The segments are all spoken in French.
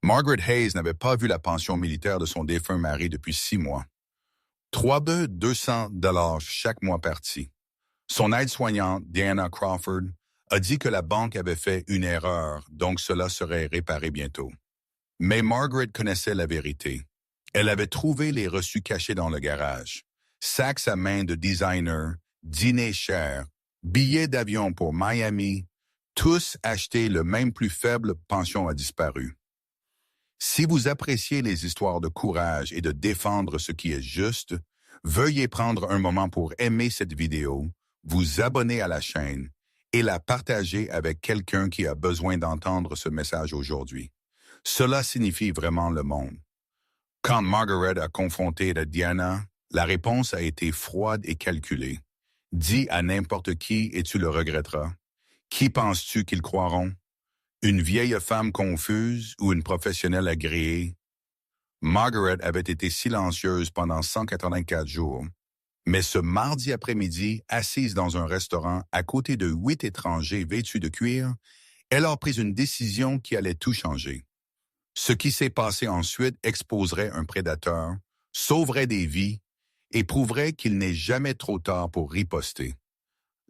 Margaret Hayes n'avait pas vu la pension militaire de son défunt mari depuis 6 mois. 200 $ chaque mois parti. Son aide-soignante, Diana Crawford, a dit que la banque avait fait une erreur, donc cela serait réparé bientôt. Mais Margaret connaissait la vérité. Elle avait trouvé les reçus cachés dans le garage. Sacs à main de designer, dîner cher, billets d'avion pour Miami, tous achetés le même plus faible pension a disparu. Si vous appréciez les histoires de courage et de défendre ce qui est juste, veuillez prendre un moment pour aimer cette vidéo, vous abonner à la chaîne et la partager avec quelqu'un qui a besoin d'entendre ce message aujourd'hui. Cela signifie vraiment le monde. Quand Margaret a confronté Diana, la réponse a été froide et calculée. Dis à n'importe qui et tu le regretteras. Qui penses-tu qu'ils croiront? Une vieille femme confuse ou une professionnelle agréée? Margaret avait été silencieuse pendant 184 jours. Mais ce mardi après-midi, assise dans un restaurant à côté de 8 étrangers vêtus de cuir, elle a pris une décision qui allait tout changer. Ce qui s'est passé ensuite exposerait un prédateur, sauverait des vies et prouverait qu'il n'est jamais trop tard pour riposter.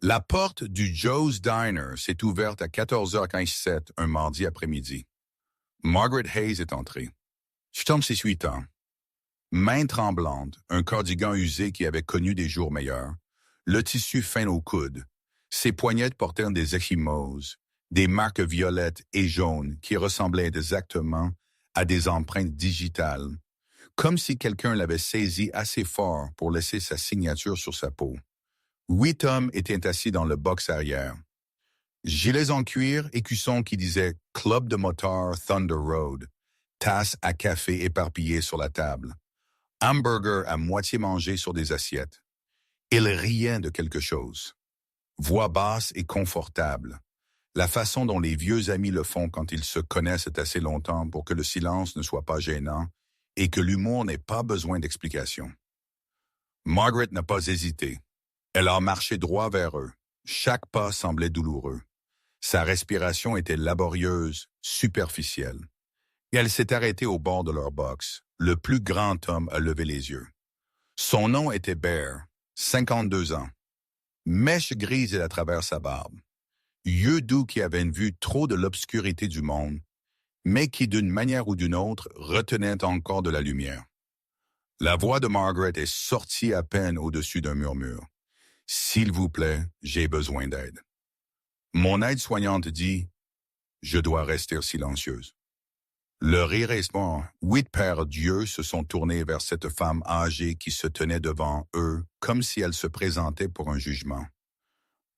La porte du Joe's Diner s'est ouverte à 14h15 un mardi après-midi. Margaret Hayes est entrée. Je tombe ses 8 ans. Main tremblante, un cardigan usé qui avait connu des jours meilleurs, le tissu fin au coude. Ses poignettes portaient des ecchymoses, des marques violettes et jaunes qui ressemblaient exactement à des empreintes digitales, comme si quelqu'un l'avait saisi assez fort pour laisser sa signature sur sa peau. 8 hommes étaient assis dans le box arrière. Gilets en cuir, écussons qui disaient « Club de motard Thunder Road », tasses à café éparpillées sur la table, hamburgers à moitié mangés sur des assiettes. Ils riaient de quelque chose. Voix basse et confortable. La façon dont les vieux amis le font quand ils se connaissent assez longtemps pour que le silence ne soit pas gênant et que l'humour n'ait pas besoin d'explication. Margaret n'a pas hésité. Elle a marché droit vers eux. Chaque pas semblait douloureux. Sa respiration était laborieuse, superficielle. Et elle s'est arrêtée au bord de leur box. Le plus grand homme a levé les yeux. Son nom était Bear, 52 ans. Mèche grise à travers sa barbe. Yeux doux qui avaient vu trop de l'obscurité du monde, mais qui d'une manière ou d'une autre retenaient encore de la lumière. La voix de Margaret est sortie à peine au-dessus d'un murmure. « S'il vous plaît, j'ai besoin d'aide. » Mon aide-soignante dit « Je dois rester silencieuse. » Le rire est mort. 8 pères d'yeux se sont tournés vers cette femme âgée qui se tenait devant eux comme si elle se présentait pour un jugement.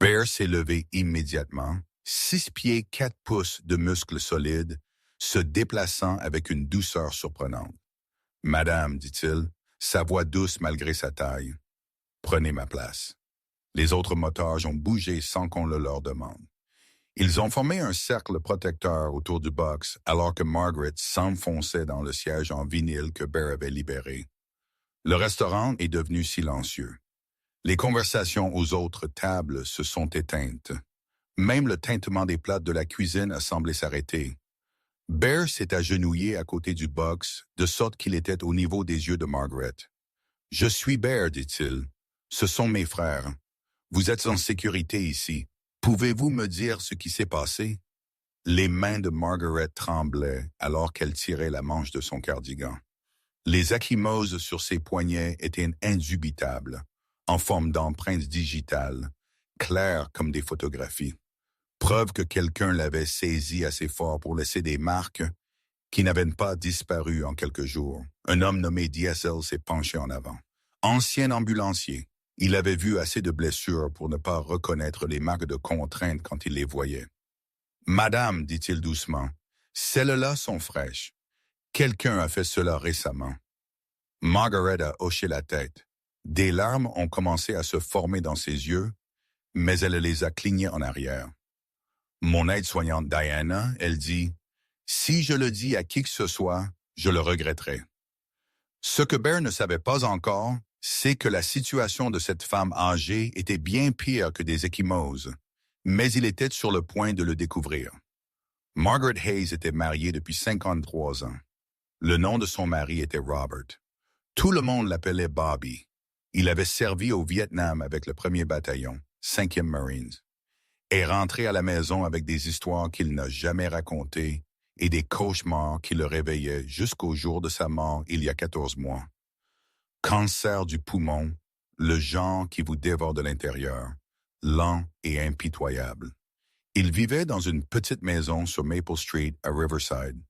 Bear s'est levé immédiatement, 6 pieds 4 pouces de muscles solides, se déplaçant avec une douceur surprenante. « Madame, dit-il, sa voix douce malgré sa taille, prenez ma place. » Les autres motards ont bougé sans qu'on le leur demande. Ils ont formé un cercle protecteur autour du box alors que Margaret s'enfonçait dans le siège en vinyle que Bear avait libéré. Le restaurant est devenu silencieux. Les conversations aux autres tables se sont éteintes. Même le tintement des plats de la cuisine a semblé s'arrêter. Bear s'est agenouillé à côté du box, de sorte qu'il était au niveau des yeux de Margaret. « Je suis Bear, dit-il. Ce sont mes frères. Vous êtes en sécurité ici. Pouvez-vous me dire ce qui s'est passé? » Les mains de Margaret tremblaient alors qu'elle tirait la manche de son cardigan. Les ecchymoses sur ses poignets étaient indubitables, en forme d'empreintes digitales, claires comme des photographies. Preuve que quelqu'un l'avait saisi assez fort pour laisser des marques qui n'avaient pas disparu en quelques jours. Un homme nommé Diesel s'est penché en avant. Ancien ambulancier, il avait vu assez de blessures pour ne pas reconnaître les marques de contrainte quand il les voyait. « Madame, dit-il doucement, celles-là sont fraîches. Quelqu'un a fait cela récemment. » Margaret a hoché la tête. Des larmes ont commencé à se former dans ses yeux, mais elle les a clignées en arrière. Mon aide-soignante Diana, elle dit « Si je le dis à qui que ce soit, je le regretterai. » Ce que Bear ne savait pas encore, c'est que la situation de cette femme âgée était bien pire que des ecchymoses, mais il était sur le point de le découvrir. Margaret Hayes était mariée depuis 53 ans. Le nom de son mari était Robert. Tout le monde l'appelait Bobby. Il avait servi au Vietnam avec le 1er bataillon, 5e Marines, et rentré à la maison avec des histoires qu'il n'a jamais racontées et des cauchemars qui le réveillaient jusqu'au jour de sa mort il y a 14 mois. Cancer du poumon, le genre qui vous dévore de l'intérieur, lent et impitoyable. Il vivait dans une petite maison sur Maple Street à Riverside,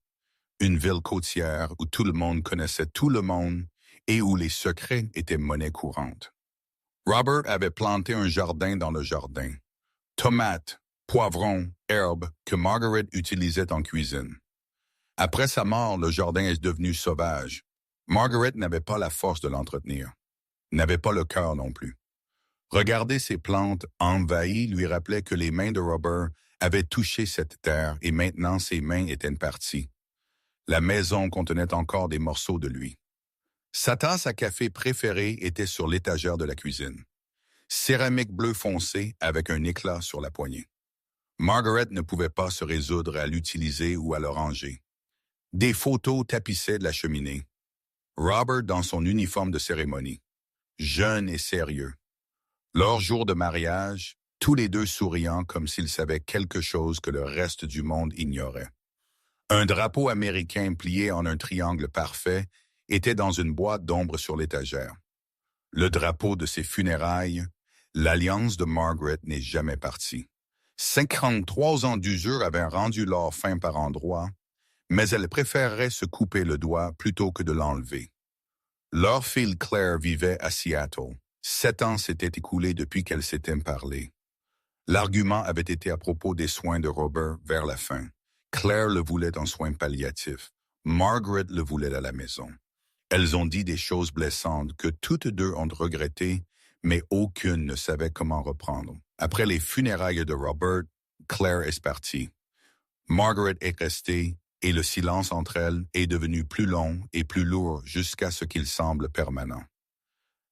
une ville côtière où tout le monde connaissait tout le monde et où les secrets étaient monnaie courante. Robert avait planté un jardin dans le jardin. Tomates, poivrons, herbes que Margaret utilisait en cuisine. Après sa mort, le jardin est devenu sauvage. Margaret n'avait pas la force de l'entretenir, n'avait pas le cœur non plus. Regarder ces plantes envahies lui rappelait que les mains de Robert avaient touché cette terre et maintenant ses mains étaient parties. La maison contenait encore des morceaux de lui. Sa tasse à café préférée était sur l'étagère de la cuisine. Céramique bleu foncé avec un éclat sur la poignée. Margaret ne pouvait pas se résoudre à l'utiliser ou à le ranger. Des photos tapissaient de la cheminée. Robert dans son uniforme de cérémonie, jeune et sérieux. Leur jour de mariage, tous les deux souriant comme s'ils savaient quelque chose que le reste du monde ignorait. Un drapeau américain plié en un triangle parfait était dans une boîte d'ombre sur l'étagère. Le drapeau de ses funérailles, l'alliance de Margaret n'est jamais partie. 53 ans d'usure avaient rendu l'or fin par endroits, mais elle préférerait se couper le doigt plutôt que de l'enlever. Leur fille Claire vivait à Seattle. 7 ans s'étaient écoulés depuis qu'elle s'était parlé. L'argument avait été à propos des soins de Robert vers la fin. Claire le voulait en soins palliatifs. Margaret le voulait à la maison. Elles ont dit des choses blessantes que toutes deux ont regrettées, mais aucune ne savait comment reprendre. Après les funérailles de Robert, Claire est partie. Margaret est restée et le silence entre elles est devenu plus long et plus lourd jusqu'à ce qu'il semble permanent.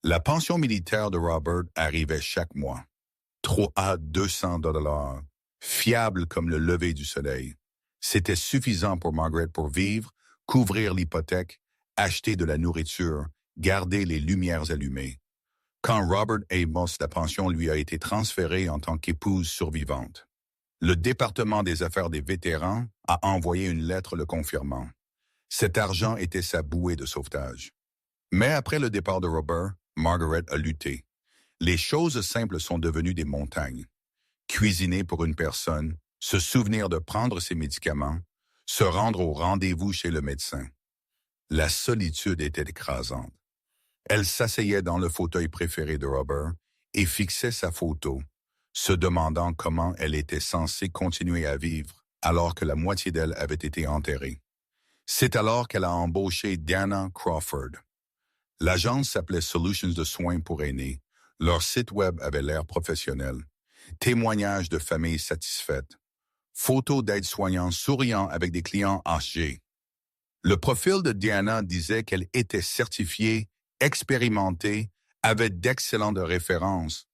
La pension militaire de Robert arrivait chaque mois. 200 $, fiable comme le lever du soleil. C'était suffisant pour Margaret pour vivre, couvrir l'hypothèque, acheter de la nourriture, garder les lumières allumées. Quand Robert Amos, la pension lui a été transférée en tant qu'épouse survivante. Le département des affaires des vétérans a envoyé une lettre le confirmant. Cet argent était sa bouée de sauvetage. Mais après le départ de Robert, Margaret a lutté. Les choses simples sont devenues des montagnes. Cuisiner pour une personne, se souvenir de prendre ses médicaments, se rendre au rendez-vous chez le médecin. La solitude était écrasante. Elle s'asseyait dans le fauteuil préféré de Robert et fixait sa photo, se demandant comment elle était censée continuer à vivre alors que la moitié d'elle avait été enterrée. C'est alors qu'elle a embauché Diana Crawford. L'agence s'appelait Solutions de soins pour aînés. Leur site web avait l'air professionnel. Témoignages de familles satisfaites. Photos d'aides-soignants souriant avec des clients âgés. Le profil de Diana disait qu'elle était certifiée, expérimentée, avait d'excellentes références.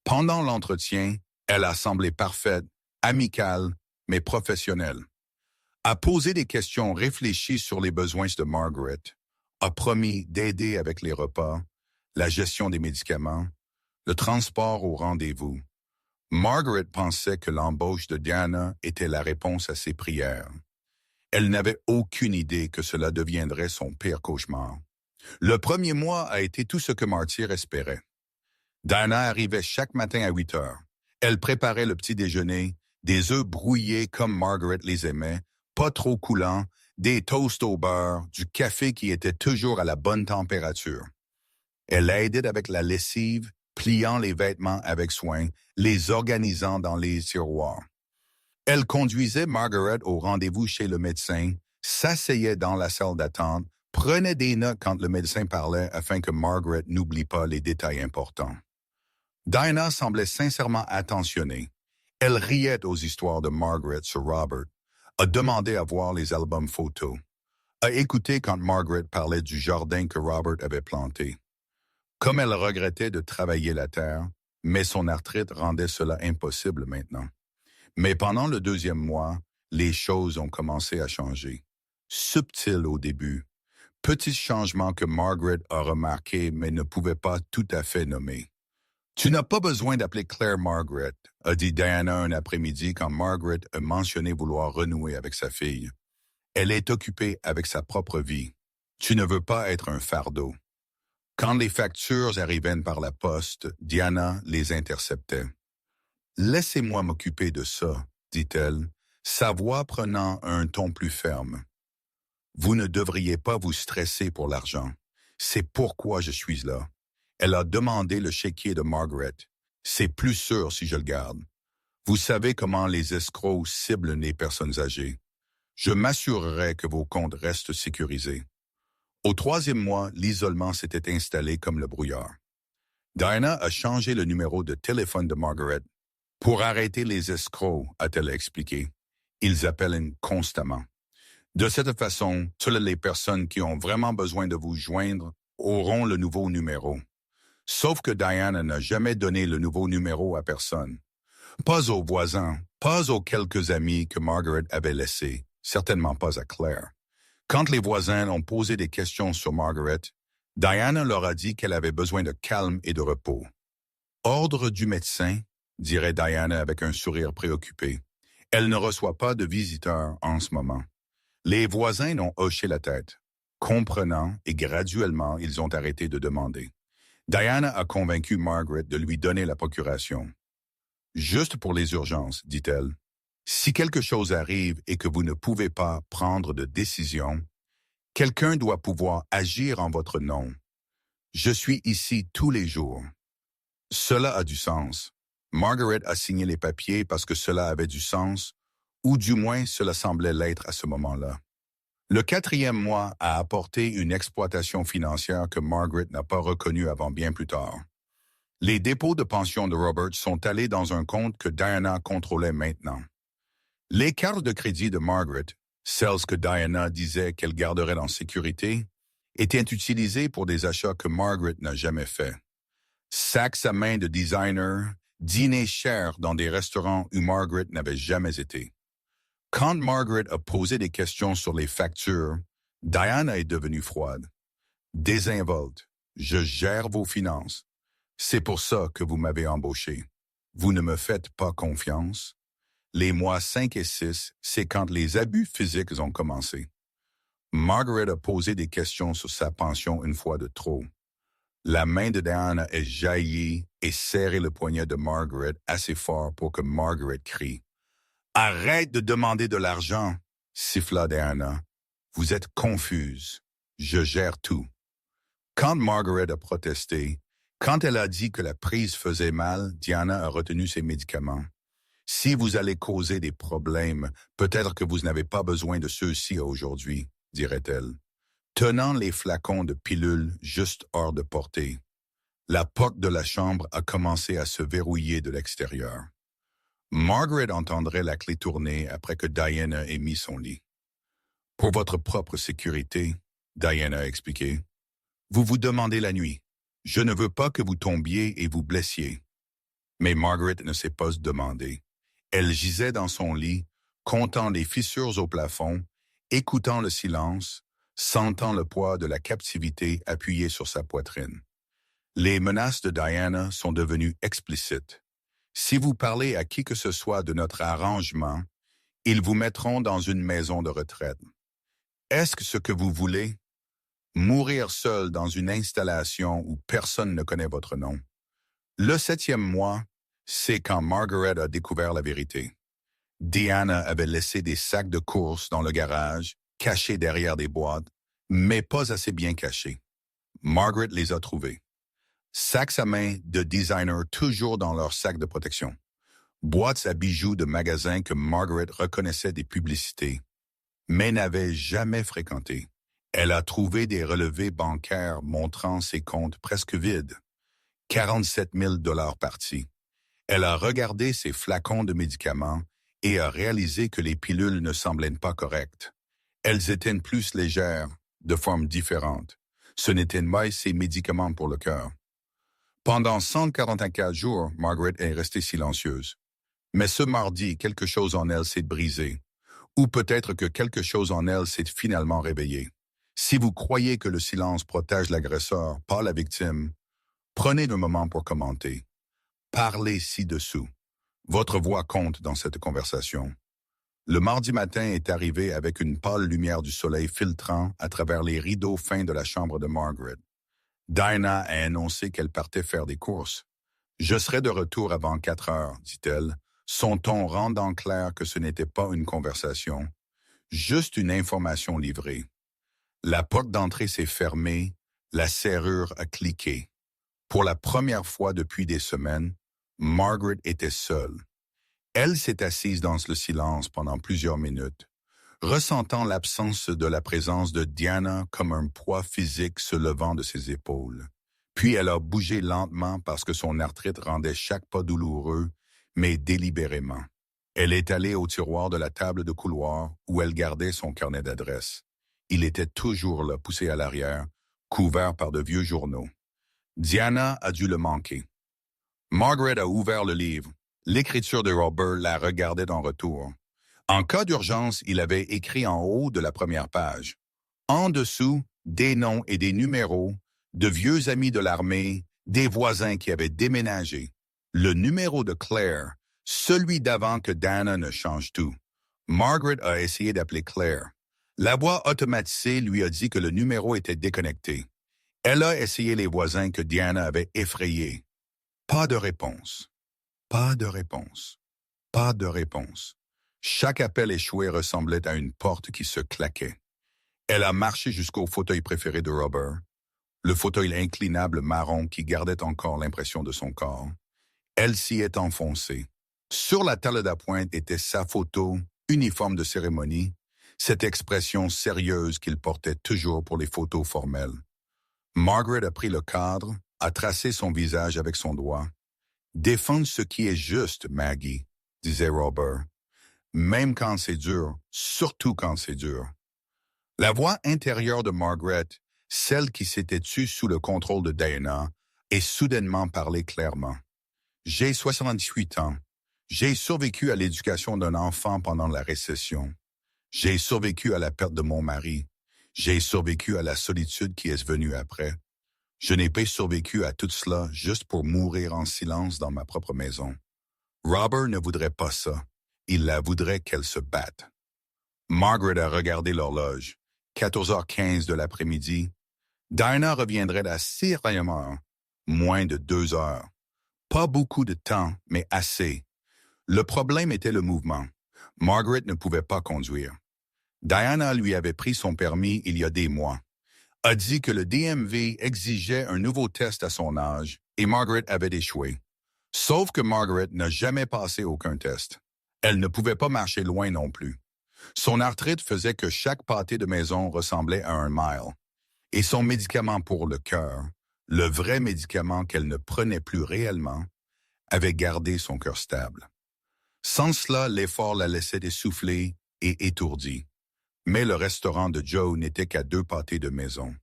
Pendant l'entretien, elle a semblé parfaite, amicale, mais professionnelle. A posé des questions réfléchies sur les besoins de Margaret, a promis d'aider avec les repas, la gestion des médicaments, le transport au rendez-vous. Margaret pensait que l'embauche de Diana était la réponse à ses prières. Elle n'avait aucune idée que cela deviendrait son pire cauchemar. Le premier mois a été tout ce que Martyr espérait. Diana arrivait chaque matin à 8 heures. Elle préparait le petit déjeuner, des œufs brouillés comme Margaret les aimait, pas trop coulants, des toasts au beurre, du café qui était toujours à la bonne température. Elle aidait avec la lessive, pliant les vêtements avec soin, les organisant dans les tiroirs. Elle conduisait Margaret au rendez-vous chez le médecin, s'asseyait dans la salle d'attente, prenait des notes quand le médecin parlait afin que Margaret n'oublie pas les détails importants. Diana semblait sincèrement attentionnée. Elle riait aux histoires de Margaret sur Robert, a demandé à voir les albums photos, a écouté quand Margaret parlait du jardin que Robert avait planté. Comme elle regrettait de travailler la terre, mais son arthrite rendait cela impossible maintenant. Mais pendant le 2e mois, les choses ont commencé à changer. Subtil au début. Petits changements que Margaret a remarqués mais ne pouvait pas tout à fait nommer. Tu n'as pas besoin d'appeler Claire Margaret, a dit Diana un après-midi quand Margaret a mentionné vouloir renouer avec sa fille. Elle est occupée avec sa propre vie. Tu ne veux pas être un fardeau. Quand les factures arrivaient par la poste, Diana les interceptait. Laissez-moi m'occuper de ça, dit-elle, sa voix prenant un ton plus ferme. Vous ne devriez pas vous stresser pour l'argent. C'est pourquoi je suis là. Elle a demandé le chéquier de Margaret. C'est plus sûr si je le garde. Vous savez comment les escrocs ciblent les personnes âgées. Je m'assurerai que vos comptes restent sécurisés. Au 3e mois, l'isolement s'était installé comme le brouillard. Diana a changé le numéro de téléphone de Margaret. Pour arrêter les escrocs, a-t-elle expliqué. Ils appellent constamment. De cette façon, toutes les personnes qui ont vraiment besoin de vous joindre auront le nouveau numéro. Sauf que Diana n'a jamais donné le nouveau numéro à personne. Pas aux voisins, pas aux quelques amis que Margaret avait laissés, certainement pas à Claire. Quand les voisins ont posé des questions sur Margaret, Diana leur a dit qu'elle avait besoin de calme et de repos. Ordre du médecin, dirait Diana avec un sourire préoccupé. Elle ne reçoit pas de visiteurs en ce moment. Les voisins ont hoché la tête. Comprenant, et graduellement, ils ont arrêté de demander. Diana a convaincu Margaret de lui donner la procuration. Juste pour les urgences, dit-elle. Si quelque chose arrive et que vous ne pouvez pas prendre de décision, quelqu'un doit pouvoir agir en votre nom. Je suis ici tous les jours. Cela a du sens. Margaret a signé les papiers parce que cela avait du sens, ou du moins cela semblait l'être à ce moment-là. Le 4e mois a apporté une exploitation financière que Margaret n'a pas reconnue avant bien plus tard. Les dépôts de pension de Robert sont allés dans un compte que Diana contrôlait maintenant. Les cartes de crédit de Margaret, celles que Diana disait qu'elle garderait en sécurité, étaient utilisées pour des achats que Margaret n'a jamais faits. Sacs à main de designer, dîners chers dans des restaurants où Margaret n'avait jamais été. Quand Margaret a posé des questions sur les factures, Diana est devenue froide. Désinvolte, je gère vos finances. C'est pour ça que vous m'avez embauché. Vous ne me faites pas confiance. Les mois 5 et 6, c'est quand les abus physiques ont commencé. Margaret a posé des questions sur sa pension une fois de trop. La main de Diana a jailli et serré le poignet de Margaret assez fort pour que Margaret crie. « Arrête de demander de l'argent !» siffla Diana. « Vous êtes confuse. Je gère tout. » Quand Margaret a protesté, quand elle a dit que la prise faisait mal, Diana a retenu ses médicaments. « Si vous allez causer des problèmes, peut-être que vous n'avez pas besoin de ceux-ci aujourd'hui, » dirait-elle, tenant les flacons de pilules juste hors de portée. La porte de la chambre a commencé à se verrouiller de l'extérieur. Margaret entendrait la clé tourner après que Diana ait mis son lit. « Pour votre propre sécurité, » Diana a expliqué, « vous vous demandez la nuit. Je ne veux pas que vous tombiez et vous blessiez. » Mais Margaret ne s'est pas demandé. Elle gisait dans son lit, comptant les fissures au plafond, écoutant le silence, sentant le poids de la captivité appuyé sur sa poitrine. Les menaces de Diana sont devenues explicites. Si vous parlez à qui que ce soit de notre arrangement, ils vous mettront dans une maison de retraite. Est-ce que ce que vous voulez? Mourir seul dans une installation où personne ne connaît votre nom. Le 7e mois, c'est quand Margaret a découvert la vérité. Diana avait laissé des sacs de courses dans le garage, cachés derrière des boîtes, mais pas assez bien cachés. Margaret les a trouvés. Sacs à main de designer toujours dans leur sac de protection. Boîtes à bijoux de magasins que Margaret reconnaissait des publicités, mais n'avait jamais fréquenté. Elle a trouvé des relevés bancaires montrant ses comptes presque vides. 47 000 $ partis. Elle a regardé ses flacons de médicaments et a réalisé que les pilules ne semblaient pas correctes. Elles étaient plus légères, de forme différente. Ce n'étaient pas ses médicaments pour le cœur. Pendant 144 jours, Margaret est restée silencieuse. Mais ce mardi, quelque chose en elle s'est brisé. Ou peut-être que quelque chose en elle s'est finalement réveillé. Si vous croyez que le silence protège l'agresseur, pas la victime, prenez un moment pour commenter. Parlez ci-dessous. Votre voix compte dans cette conversation. Le mardi matin est arrivé avec une pâle lumière du soleil filtrant à travers les rideaux fins de la chambre de Margaret. Dinah a annoncé qu'elle partait faire des courses. « Je serai de retour avant 4 heures, dit-elle, son ton rendant clair que ce n'était pas une conversation, juste une information livrée. La porte d'entrée s'est fermée, la serrure a cliqué. Pour la première fois depuis des semaines, Margaret était seule. Elle s'est assise dans le silence pendant plusieurs minutes, ressentant l'absence de la présence de Diana comme un poids physique se levant de ses épaules. Puis elle a bougé lentement parce que son arthrite rendait chaque pas douloureux, mais délibérément. Elle est allée au tiroir de la table de couloir où elle gardait son carnet d'adresses. Il était toujours là, poussé à l'arrière, couvert par de vieux journaux. Diana a dû le manquer. Margaret a ouvert le livre. L'écriture de Robert la regardait en retour. En cas d'urgence, il avait écrit en haut de la première page. En dessous, des noms et des numéros, de vieux amis de l'armée, des voisins qui avaient déménagé. Le numéro de Claire, celui d'avant que Dana ne change tout. Margaret a essayé d'appeler Claire. La voix automatisée lui a dit que le numéro était déconnecté. Elle a essayé les voisins que Diana avait effrayés. Pas de réponse. Pas de réponse. Pas de réponse. Chaque appel échoué ressemblait à une porte qui se claquait. Elle a marché jusqu'au fauteuil préféré de Robert, le fauteuil inclinable marron qui gardait encore l'impression de son corps. Elle s'y est enfoncée. Sur la table d'appointe était sa photo, uniforme de cérémonie, cette expression sérieuse qu'il portait toujours pour les photos formelles. Margaret a pris le cadre, a tracé son visage avec son doigt. « Défendre ce qui est juste, Maggie », disait Robert. « Même quand c'est dur, surtout quand c'est dur. » La voix intérieure de Margaret, celle qui s'était tue sous le contrôle de Diana, est soudainement parlé clairement. « J'ai 78 ans. J'ai survécu à l'éducation d'un enfant pendant la récession. J'ai survécu à la perte de mon mari. J'ai survécu à la solitude qui est venue après. Je n'ai pas survécu à tout cela juste pour mourir en silence dans ma propre maison. Robert ne voudrait pas ça. Il la voudrait qu'elle se batte. » Margaret a regardé l'horloge. 14h15 de l'après-midi. Dinah reviendrait à 6 heures, moins de 2 heures. Pas beaucoup de temps, mais assez. Le problème était le mouvement. Margaret ne pouvait pas conduire. Diana lui avait pris son permis il y a des mois. A dit que le DMV exigeait un nouveau test à son âge et Margaret avait échoué. Sauf que Margaret n'a jamais passé aucun test. Elle ne pouvait pas marcher loin non plus. Son arthrite faisait que chaque pâté de maison ressemblait à un mile. Et son médicament pour le cœur, le vrai médicament qu'elle ne prenait plus réellement, avait gardé son cœur stable. Sans cela, l'effort la laissait essoufflée et étourdie. Mais le restaurant de Joe n'était qu'à 2 pâtés de maison.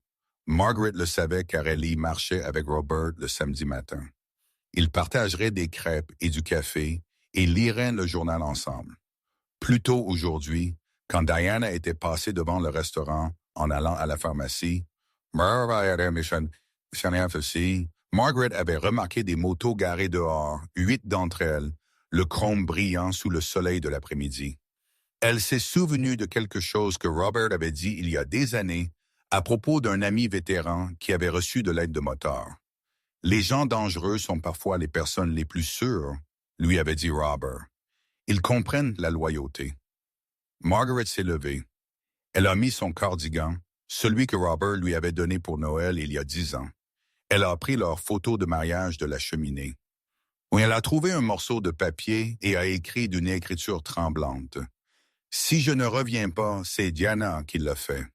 Margaret le savait car elle y marchait avec Robert le samedi matin. Ils partageraient des crêpes et du café et liraient le journal ensemble. Plus tôt aujourd'hui, quand Diana était passée devant le restaurant en allant à la pharmacie, Margaret avait remarqué des motos garées dehors, 8 d'entre elles, le chrome brillant sous le soleil de l'après-midi. Elle s'est souvenue de quelque chose que Robert avait dit il y a des années à propos d'un ami vétéran qui avait reçu de l'aide de moteur. « Les gens dangereux sont parfois les personnes les plus sûres », lui avait dit Robert. « Ils comprennent la loyauté. » Margaret s'est levée. Elle a mis son cardigan, celui que Robert lui avait donné pour Noël il y a 10 ans. Elle a pris leur photo de mariage de la cheminée. Elle a trouvé un morceau de papier et a écrit d'une écriture tremblante. « Si je ne reviens pas, c'est Diana qui l'a fait. »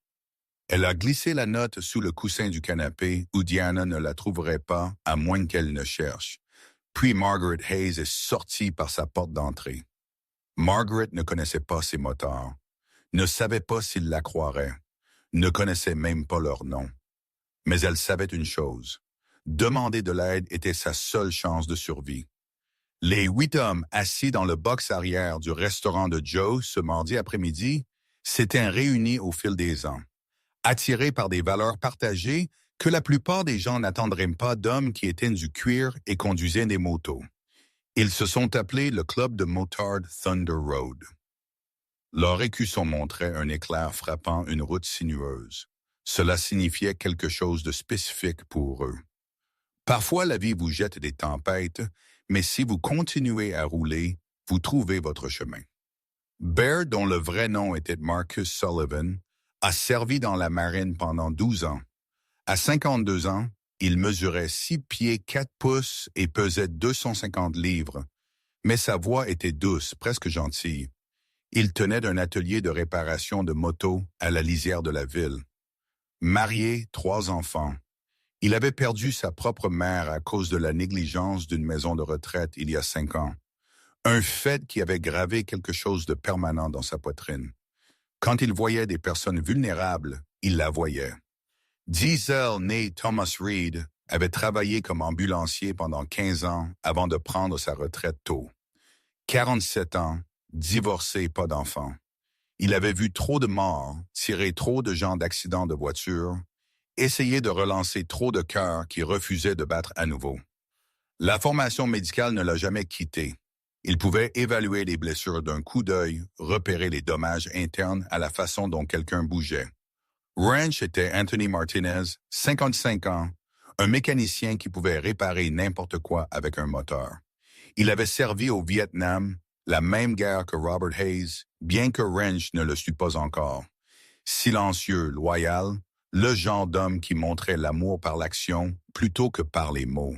Elle a glissé la note sous le coussin du canapé où Diana ne la trouverait pas à moins qu'elle ne cherche. Puis Margaret Hayes est sortie par sa porte d'entrée. Margaret ne connaissait pas ses motards, ne savait pas s'ils la croiraient, ne connaissait même pas leur nom. Mais elle savait une chose. Demander de l'aide était sa seule chance de survie. Les 8 hommes assis dans le box arrière du restaurant de Joe ce mardi après-midi s'étaient réunis au fil des ans, attirés par des valeurs partagées que la plupart des gens n'attendraient pas d'hommes qui étaient du cuir et conduisaient des motos. Ils se sont appelés le club de motard Thunder Road. Leur écusson montrait un éclair frappant une route sinueuse. Cela signifiait quelque chose de spécifique pour eux. Parfois, la vie vous jette des tempêtes, mais si vous continuez à rouler, vous trouvez votre chemin. Bear, dont le vrai nom était Marcus Sullivan, a servi dans la marine pendant 12 ans. À 52 ans, il mesurait 6 pieds 4 pouces et pesait 250 livres, mais sa voix était douce, presque gentille. Il tenait un atelier de réparation de motos à la lisière de la ville. Marié, 3 enfants. Il avait perdu sa propre mère à cause de la négligence d'une maison de retraite il y a 5 ans. Un fait qui avait gravé quelque chose de permanent dans sa poitrine. Quand il voyait des personnes vulnérables, il la voyait. Diesel, né Thomas Reed, avait travaillé comme ambulancier pendant 15 ans avant de prendre sa retraite tôt. 47 ans, divorcé, pas d'enfant. Il avait vu trop de morts, tiré trop de gens d'accidents de voiture, essayé de relancer trop de cœurs qui refusaient de battre à nouveau. La formation médicale ne l'a jamais quitté. Il pouvait évaluer les blessures d'un coup d'œil, repérer les dommages internes à la façon dont quelqu'un bougeait. Ranch était Anthony Martinez, 55 ans, un mécanicien qui pouvait réparer n'importe quoi avec un moteur. Il avait servi au Vietnam, la même guerre que Robert Hayes, bien que Ranch ne le sût pas encore. Silencieux, loyal, le genre d'homme qui montrait l'amour par l'action plutôt que par les mots.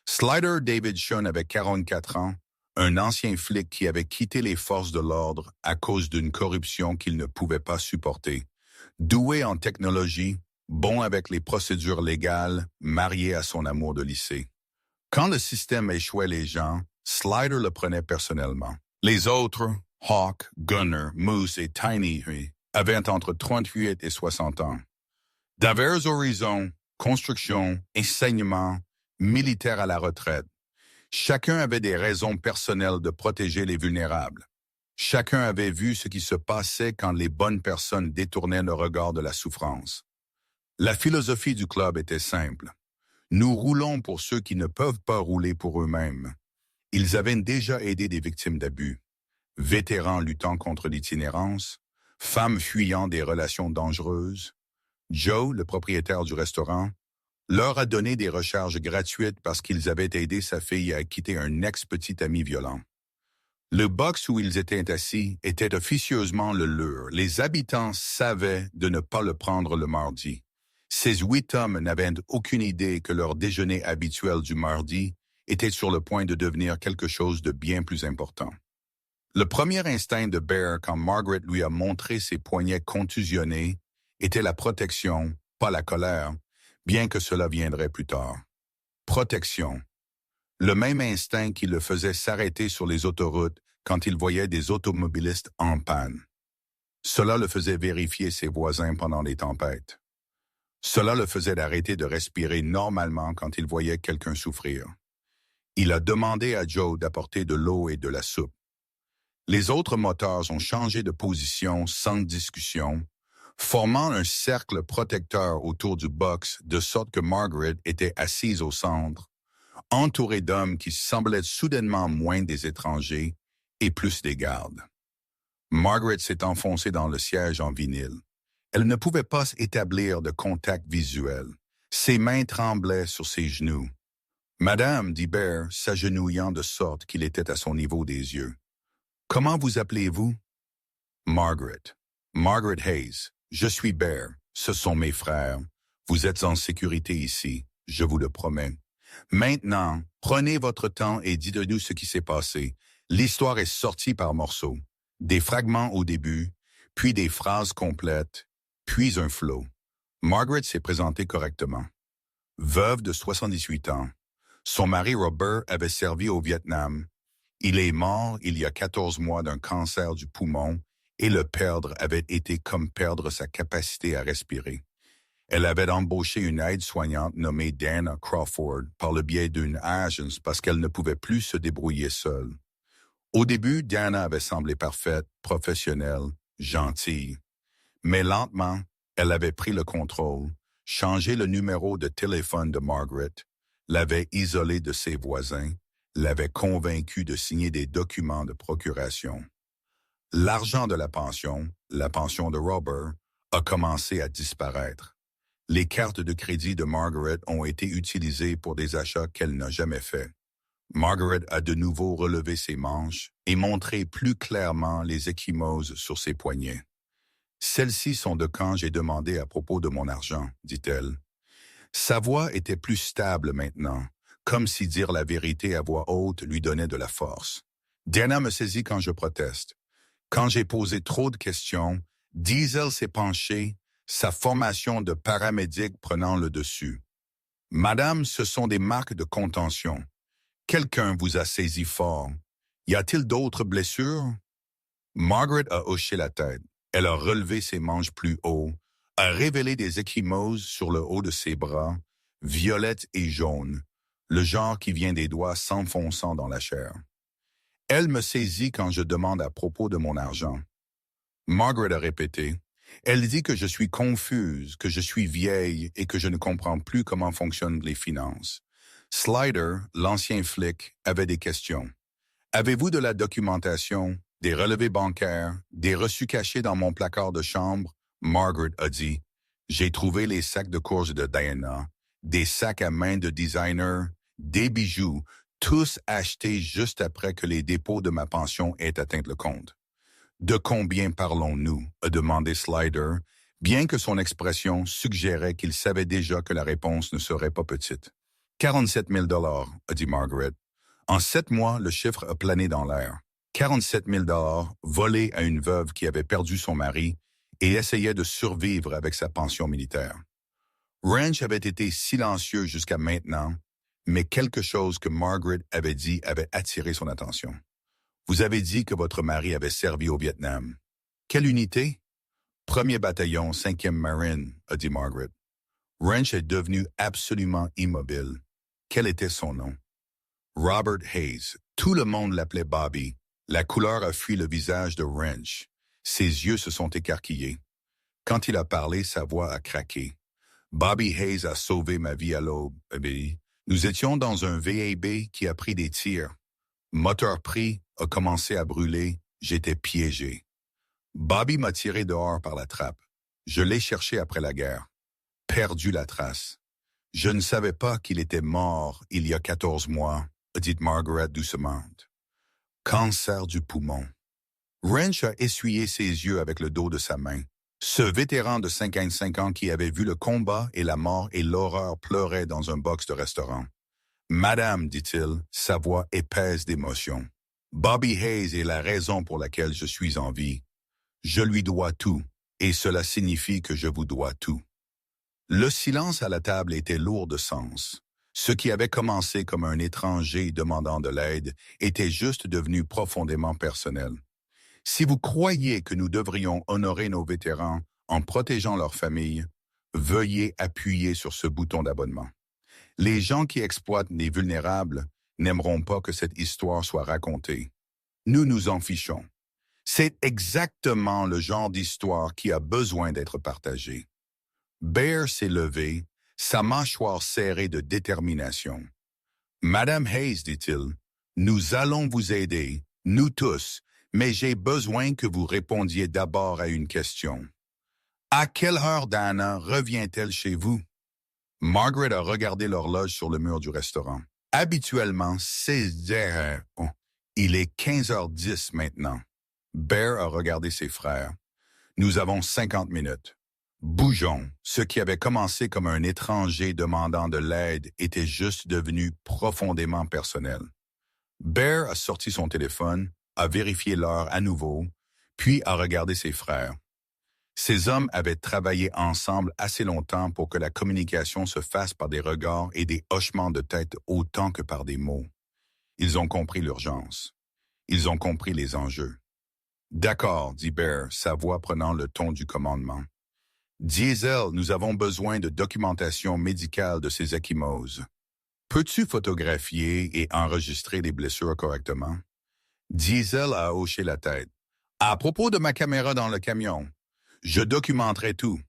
Slider David Shun avait 44 ans, un ancien flic qui avait quitté les forces de l'ordre à cause d'une corruption qu'il ne pouvait pas supporter. Doué en technologie, bon avec les procédures légales, marié à son amour de lycée. Quand le système échouait les gens, Slider le prenait personnellement. Les autres, Hawk, Gunner, Moose et Tiny, avaient entre 38 et 60 ans. Divers horizons, construction, enseignement, militaire à la retraite. Chacun avait des raisons personnelles de protéger les vulnérables. Chacun avait vu ce qui se passait quand les bonnes personnes détournaient le regard de la souffrance. La philosophie du club était simple. Nous roulons pour ceux qui ne peuvent pas rouler pour eux-mêmes. Ils avaient déjà aidé des victimes d'abus, vétérans luttant contre l'itinérance, femmes fuyant des relations dangereuses. Joe, le propriétaire du restaurant, leur a donné des recharges gratuites parce qu'ils avaient aidé sa fille à quitter un ex-petit ami violent. Le box où ils étaient assis était officieusement le leur. Les habitants savaient de ne pas le prendre le mardi. Ces 8 hommes n'avaient aucune idée que leur déjeuner habituel du mardi était sur le point de devenir quelque chose de bien plus important. Le premier instinct de Bear quand Margaret lui a montré ses poignets contusionnés était la protection, pas la colère, bien que cela viendrait plus tard. Protection. Le même instinct qui le faisait s'arrêter sur les autoroutes quand il voyait des automobilistes en panne. Cela le faisait vérifier ses voisins pendant les tempêtes. Cela le faisait arrêter de respirer normalement quand il voyait quelqu'un souffrir. Il a demandé à Joe d'apporter de l'eau et de la soupe. Les autres moteurs ont changé de position sans discussion, formant un cercle protecteur autour du box de sorte que Margaret était assise au centre, entourée d'hommes qui semblaient soudainement moins des étrangers et plus des gardes. Margaret s'est enfoncée dans le siège en vinyle. Elle ne pouvait pas établir de contact visuel. Ses mains tremblaient sur ses genoux. « Madame, dit Bear, s'agenouillant de sorte qu'il était à son niveau des yeux. « Comment vous appelez-vous? »« Margaret. Margaret Hayes. Je suis Bear. Ce sont mes frères. Vous êtes en sécurité ici, je vous le promets. Maintenant, prenez votre temps et dites-nous ce qui s'est passé. L'histoire est sortie par morceaux. Des fragments au début, puis des phrases complètes, puis un flot. » Margaret s'est présentée correctement. Veuve de 78 ans. Son mari Robert avait servi au Vietnam. Il est mort il y a 14 mois d'un cancer du poumon et le perdre avait été comme perdre sa capacité à respirer. Elle avait embauché une aide-soignante nommée Dana Crawford par le biais d'une agence parce qu'elle ne pouvait plus se débrouiller seule. Au début, Dana avait semblé parfaite, professionnelle, gentille. Mais lentement, elle avait pris le contrôle, changé le numéro de téléphone de Margaret, l'avait isolée de ses voisins, l'avait convaincue de signer des documents de procuration. L'argent de la pension de Robert, a commencé à disparaître. Les cartes de crédit de Margaret ont été utilisées pour des achats qu'elle n'a jamais faits. Margaret a de nouveau relevé ses manches et montré plus clairement les ecchymoses sur ses poignets. Celles-ci sont de quand j'ai demandé à propos de mon argent, dit-elle. Sa voix était plus stable maintenant, comme si dire la vérité à voix haute lui donnait de la force. Dana me saisit quand je proteste. Quand j'ai posé trop de questions, Diesel s'est penché, sa formation de paramédic prenant le dessus. Madame, ce sont des marques de contention. Quelqu'un vous a saisi fort. Y a-t-il d'autres blessures? Margaret a hoché la tête. Elle a relevé ses manches plus haut, a révélé des ecchymoses sur le haut de ses bras, violettes et jaunes, le genre qui vient des doigts s'enfonçant dans la chair. Elle me saisit quand je demande à propos de mon argent. Margaret a répété. Elle dit que je suis confuse, que je suis vieille et que je ne comprends plus comment fonctionnent les finances. Slider, l'ancien flic, avait des questions. Avez-vous de la documentation, des relevés bancaires, des reçus cachés dans mon placard de chambre? Margaret a dit. J'ai trouvé les sacs de course de Diana, des sacs à main de designer, des bijoux, tous achetés juste après que les dépôts de ma pension aient atteint le compte. De combien parlons-nous? A demandé Slider, bien que son expression suggérait qu'il savait déjà que la réponse ne serait pas petite. 47 000 $, a dit Margaret. En 7 mois, le chiffre a plané dans l'air. 47 000 $ volés à une veuve qui avait perdu son mari et essayait de survivre avec sa pension militaire. Wrench avait été silencieux jusqu'à maintenant, mais quelque chose que Margaret avait dit avait attiré son attention. Vous avez dit que votre mari avait servi au Vietnam. Quelle unité? Premier bataillon, 5e Marine, a dit Margaret. Wrench est devenu absolument immobile. Quel était son nom? Robert Hayes. Tout le monde l'appelait Bobby. La couleur a fui le visage de Wrench. Ses yeux se sont écarquillés. Quand il a parlé, sa voix a craqué. Bobby Hayes a sauvé ma vie à l'aube. Nous étions dans un VAB qui a pris des tirs. Moteur pris, a commencé à brûler, j'étais piégé. Bobby m'a tiré dehors par la trappe. Je l'ai cherché après la guerre. Perdu la trace. Je ne savais pas qu'il était mort il y a 14 mois, a dit Margaret doucement. Cancer du poumon. Wrench a essuyé ses yeux avec le dos de sa main. Ce vétéran de 55 ans qui avait vu le combat et la mort et l'horreur pleurait dans un box de restaurant. Madame, dit-il, sa voix épaisse d'émotion. Bobby Hayes est la raison pour laquelle je suis en vie. Je lui dois tout, et cela signifie que je vous dois tout. Le silence à la table était lourd de sens. Ce qui avait commencé comme un étranger demandant de l'aide était juste devenu profondément personnel. Si vous croyez que nous devrions honorer nos vétérans en protégeant leurs familles, veuillez appuyer sur ce bouton d'abonnement. Les gens qui exploitent les vulnérables n'aimeront pas que cette histoire soit racontée. Nous nous en fichons. C'est exactement le genre d'histoire qui a besoin d'être partagée. Bear s'est levé, sa mâchoire serrée de détermination. Madame Hayes, dit-il, nous allons vous aider, nous tous, mais j'ai besoin que vous répondiez d'abord à une question. À quelle heure Dana revient-elle chez vous? Margaret a regardé l'horloge sur le mur du restaurant. Habituellement, c'est... Il est 15h10 maintenant. Bear a regardé ses frères. Nous avons 50 minutes. Bougeons. Ce qui avait commencé comme un étranger demandant de l'aide était juste devenu profondément personnel. Bear a sorti son téléphone, a vérifié l'heure à nouveau, puis a regardé ses frères. Ces hommes avaient travaillé ensemble assez longtemps pour que la communication se fasse par des regards et des hochements de tête autant que par des mots. Ils ont compris l'urgence. Ils ont compris les enjeux. D'accord, dit Bear, sa voix prenant le ton du commandement. Diesel, nous avons besoin de documentation médicale de ces ecchymoses. Peux-tu photographier et enregistrer les blessures correctement? Diesel a hoché la tête. À propos de ma caméra dans le camion, je documenterai tout.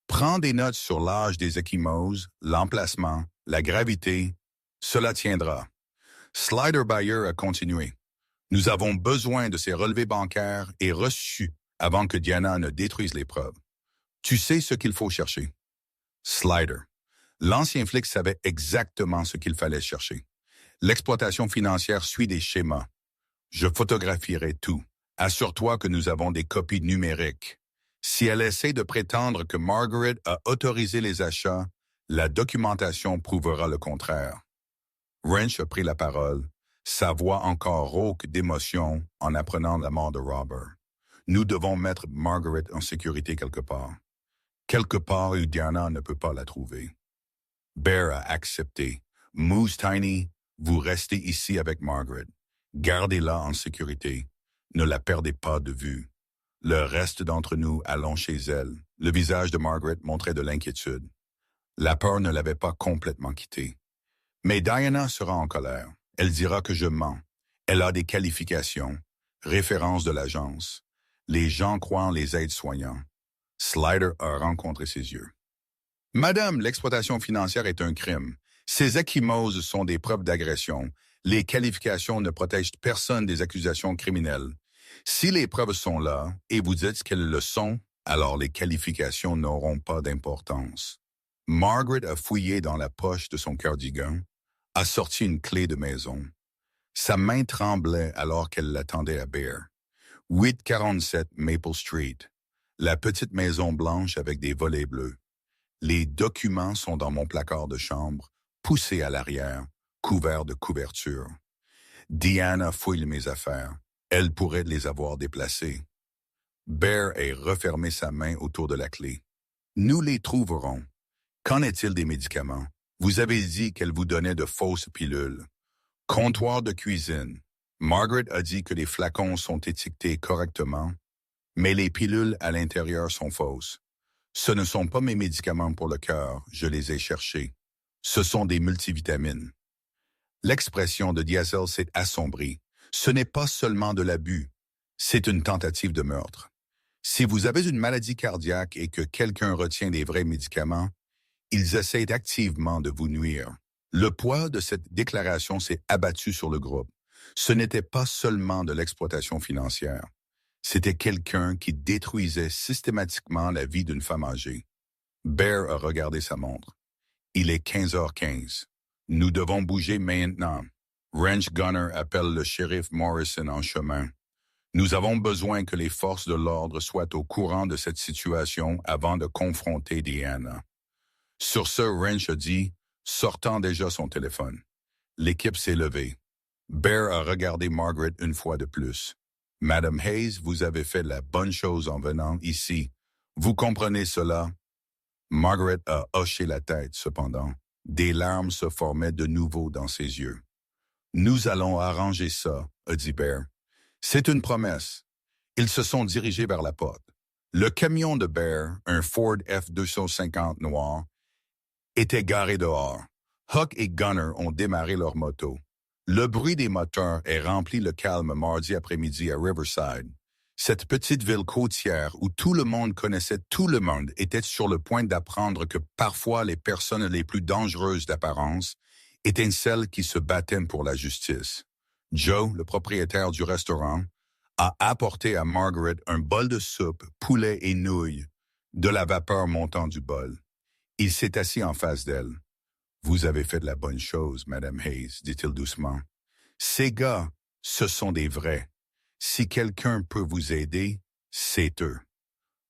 Prends des notes sur l'âge des ecchymoses, l'emplacement, la gravité. Cela tiendra. Slider Bayer a continué. Nous avons besoin de ces relevés bancaires et reçus avant que Diana ne détruise les preuves. Tu sais ce qu'il faut chercher. Slider. L'ancien flic savait exactement ce qu'il fallait chercher. L'exploitation financière suit des schémas. Je photographierai tout. Assure-toi que nous avons des copies numériques. Si elle essaie de prétendre que Margaret a autorisé les achats, la documentation prouvera le contraire. Wrench a pris la parole, sa voix encore rauque d'émotion en apprenant la mort de Robert. Nous devons mettre Margaret en sécurité quelque part. Quelque part où Diana ne peut pas la trouver. Bear a accepté. Moose Tiny, vous restez ici avec Margaret. Gardez-la en sécurité. Ne la perdez pas de vue. Le reste d'entre nous allons chez elle. Le visage de Margaret montrait de l'inquiétude. La peur ne l'avait pas complètement quittée. Mais Diana sera en colère. Elle dira que je mens. Elle a des qualifications, références de l'agence. Les gens croient en les aides-soignants. Slider a rencontré ses yeux. Madame, l'exploitation financière est un crime. Ces ecchymoses sont des preuves d'agression. Les qualifications ne protègent personne des accusations criminelles. Si les preuves sont là et vous dites qu'elles le sont, alors les qualifications n'auront pas d'importance. Margaret a fouillé dans la poche de son cardigan, a sorti une clé de maison. Sa main tremblait alors qu'elle l'attendait à Bear. 847 Maple Street, la petite maison blanche avec des volets bleus. Les documents sont dans mon placard de chambre, poussés à l'arrière, couverts de couverture. Diana fouille mes affaires. Elle pourrait les avoir déplacés. Bear a refermé sa main autour de la clé. Nous les trouverons. Qu'en est-il des médicaments? Vous avez dit qu'elle vous donnait de fausses pilules. Comptoir de cuisine. Margaret a dit que les flacons sont étiquetés correctement, mais les pilules à l'intérieur sont fausses. Ce ne sont pas mes médicaments pour le cœur, je les ai cherchés. Ce sont des multivitamines. L'expression de Diesel s'est assombrie. Ce n'est pas seulement de l'abus, c'est une tentative de meurtre. Si vous avez une maladie cardiaque et que quelqu'un retient des vrais médicaments, ils essaient activement de vous nuire. Le poids de cette déclaration s'est abattu sur le groupe. Ce n'était pas seulement de l'exploitation financière. C'était quelqu'un qui détruisait systématiquement la vie d'une femme âgée. Bear a regardé sa montre. Il est 15h15. Nous devons bouger maintenant. Wrench Gunner appelle le shérif Morrison en chemin. Nous avons besoin que les forces de l'ordre soient au courant de cette situation avant de confronter Diana. Sur ce, Wrench a dit, sortant déjà son téléphone. L'équipe s'est levée. Bear a regardé Margaret une fois de plus. Madame Hayes, vous avez fait la bonne chose en venant ici. Vous comprenez cela? Margaret a hoché la tête, cependant. Des larmes se formaient de nouveau dans ses yeux. Nous allons arranger ça, a dit Bear. C'est une promesse. Ils se sont dirigés vers la porte. Le camion de Bear, un Ford F-250 noir, était garé dehors. Huck et Gunner ont démarré leur moto. Le bruit des moteurs est rempli le calme mardi après-midi à Riverside. Cette petite ville côtière où tout le monde connaissait tout le monde était sur le point d'apprendre que parfois les personnes les plus dangereuses d'apparence étaient celles qui se battaient pour la justice. Joe, le propriétaire du restaurant, a apporté à Margaret un bol de soupe, poulet et nouilles, de la vapeur montant du bol. Il s'est assis en face d'elle. « Vous avez fait de la bonne chose, Madame Hayes, dit-il doucement. Ces gars, ce sont des vrais. Si quelqu'un peut vous aider, c'est eux. »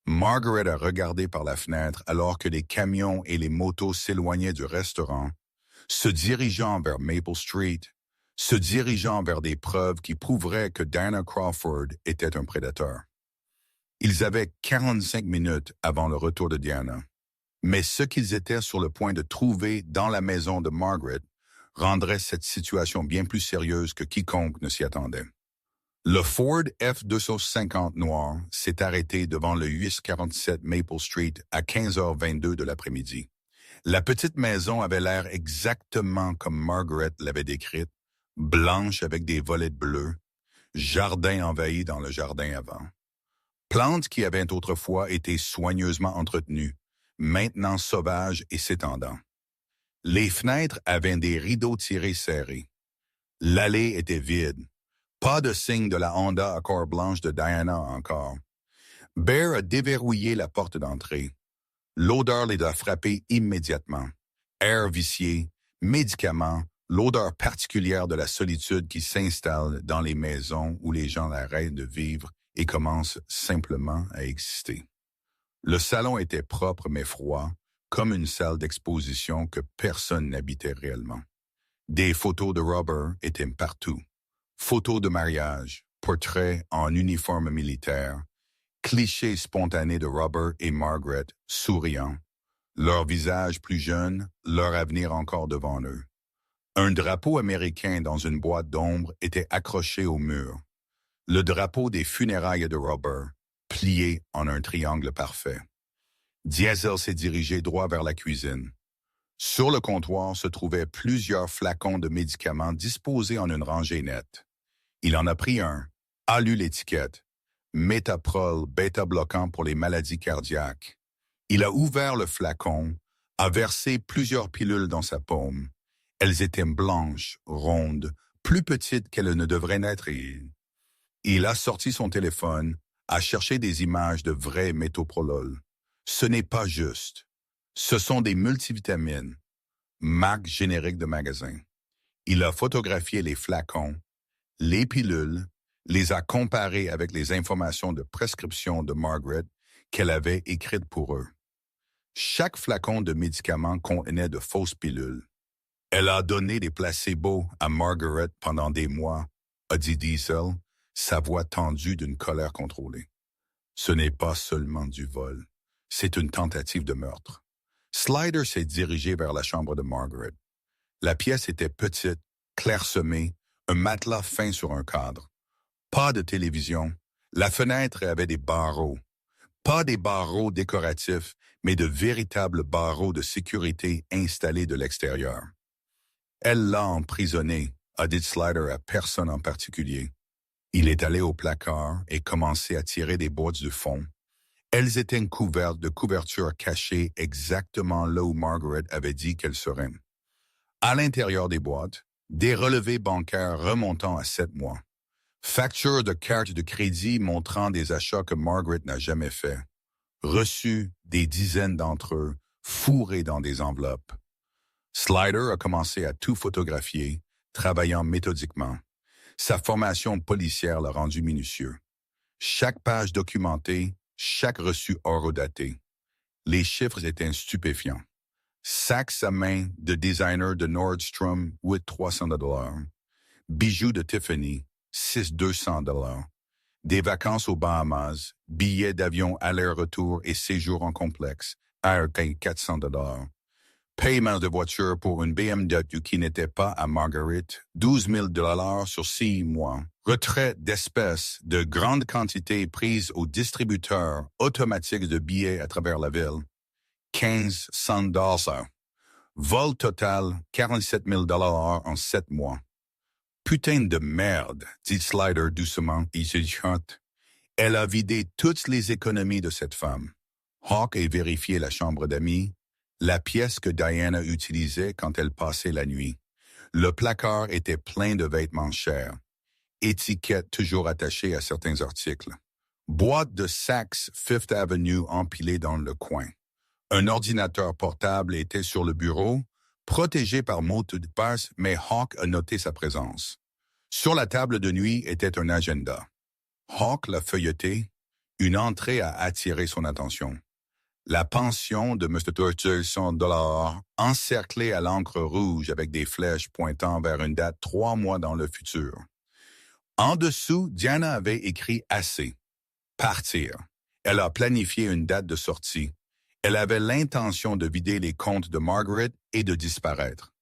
Margaret a regardé par la fenêtre alors que les camions et les motos s'éloignaient du restaurant, se dirigeant vers Maple Street, se dirigeant vers des preuves qui prouveraient que Diana Crawford était un prédateur. Ils avaient 45 minutes avant le retour de Diana. Mais ce qu'ils étaient sur le point de trouver dans la maison de Margaret rendrait cette situation bien plus sérieuse que quiconque ne s'y attendait. Le Ford F-250 noir s'est arrêté devant le 847 Maple Street à 15h22 de l'après-midi. La petite maison avait l'air exactement comme Margaret l'avait décrite, blanche avec des volets bleus, jardin envahi dans le jardin avant. Plantes qui avaient autrefois été soigneusement entretenues, maintenant sauvages et s'étendant. Les fenêtres avaient des rideaux tirés serrés. L'allée était vide. Pas de signe de la Honda Accord blanche de Diana encore. Bear a déverrouillé la porte d'entrée. L'odeur les a frappés immédiatement. Air vicié, médicaments, l'odeur particulière de la solitude qui s'installe dans les maisons où les gens arrêtent de vivre et commencent simplement à exister. Le salon était propre mais froid, comme une salle d'exposition que personne n'habitait réellement. Des photos de Robert étaient partout. Photos de mariage, portraits en uniforme militaire, clichés spontanés de Robert et Margaret, souriants, leur visage plus jeune, leur avenir encore devant eux. Un drapeau américain dans une boîte d'ombre était accroché au mur. Le drapeau des funérailles de Robert, plié en un triangle parfait. Diesel s'est dirigé droit vers la cuisine. Sur le comptoir se trouvaient plusieurs flacons de médicaments disposés en une rangée nette. Il en a pris un, a lu l'étiquette. Métaprol, bêta-bloquant pour les maladies cardiaques. Il a ouvert le flacon, a versé plusieurs pilules dans sa paume. Elles étaient blanches, rondes, plus petites qu'elles ne devraient n'être. Il a sorti son téléphone, a cherché des images de vrais métoprolol. Ce n'est pas juste. Ce sont des multivitamines, marque générique de magasin. Il a photographié les flacons, les pilules, les a comparés avec les informations de prescription de Margaret qu'elle avait écrites pour eux. Chaque flacon de médicaments contenait de fausses pilules. Elle a donné des placebos à Margaret pendant des mois, a dit Diesel, sa voix tendue d'une colère contrôlée. Ce n'est pas seulement du vol, c'est une tentative de meurtre. Slider s'est dirigé vers la chambre de Margaret. La pièce était petite, clairsemée, un matelas fin sur un cadre. Pas de télévision. La fenêtre avait des barreaux. Pas des barreaux décoratifs, mais de véritables barreaux de sécurité installés de l'extérieur. Elle l'a emprisonné, a dit Slider à personne en particulier. Il est allé au placard et commencé à tirer des boîtes du fond. Elles étaient couvertes de couvertures cachées exactement là où Margaret avait dit qu'elles seraient. À l'intérieur des boîtes, des relevés bancaires remontant à 7 mois. Factures de cartes de crédit montrant des achats que Margaret n'a jamais faits. Reçus, des dizaines d'entre eux, fourrés dans des enveloppes. Slider a commencé à tout photographier, travaillant méthodiquement. Sa formation policière l'a rendu minutieux. Chaque page documentée, chaque reçu horodaté. Les chiffres étaient stupéfiants. Sacs à main de designer de Nordstrom, 800-300 $. Bijoux de Tiffany, 600-200 $. Des vacances aux Bahamas, billets d'avion aller-retour et séjour en complexe, à 400 $. Paiement de voiture pour une BMW qui n'était pas à Margaret, 12 000 $ sur 6 mois. Retrait d'espèces de grandes quantités prises au distributeur automatique de billets à travers la ville, 1500 $. Vol total, 47 000 $ en 7 mois. Putain de merde, dit Slider doucement et chuchote. Elle a vidé toutes les économies de cette femme. Hawk a vérifié la chambre d'amis, la pièce que Diana utilisait quand elle passait la nuit. Le placard était plein de vêtements chers. Étiquettes toujours attachées à certains articles. Boîte de Saks Fifth Avenue empilée dans le coin. Un ordinateur portable était sur le bureau, protégé par mot de passe, mais Hawk a noté sa présence. Sur la table de nuit était un agenda. Hawk l'a feuilleté. Une entrée a attiré son attention. La pension de M. Torture, $100, encerclée à l'encre rouge avec des flèches pointant vers une date 3 mois dans le futur. En dessous, Diana avait écrit assez. Partir. Elle a planifié une date de sortie. Elle avait l'intention de vider les comptes de Margaret et de disparaître.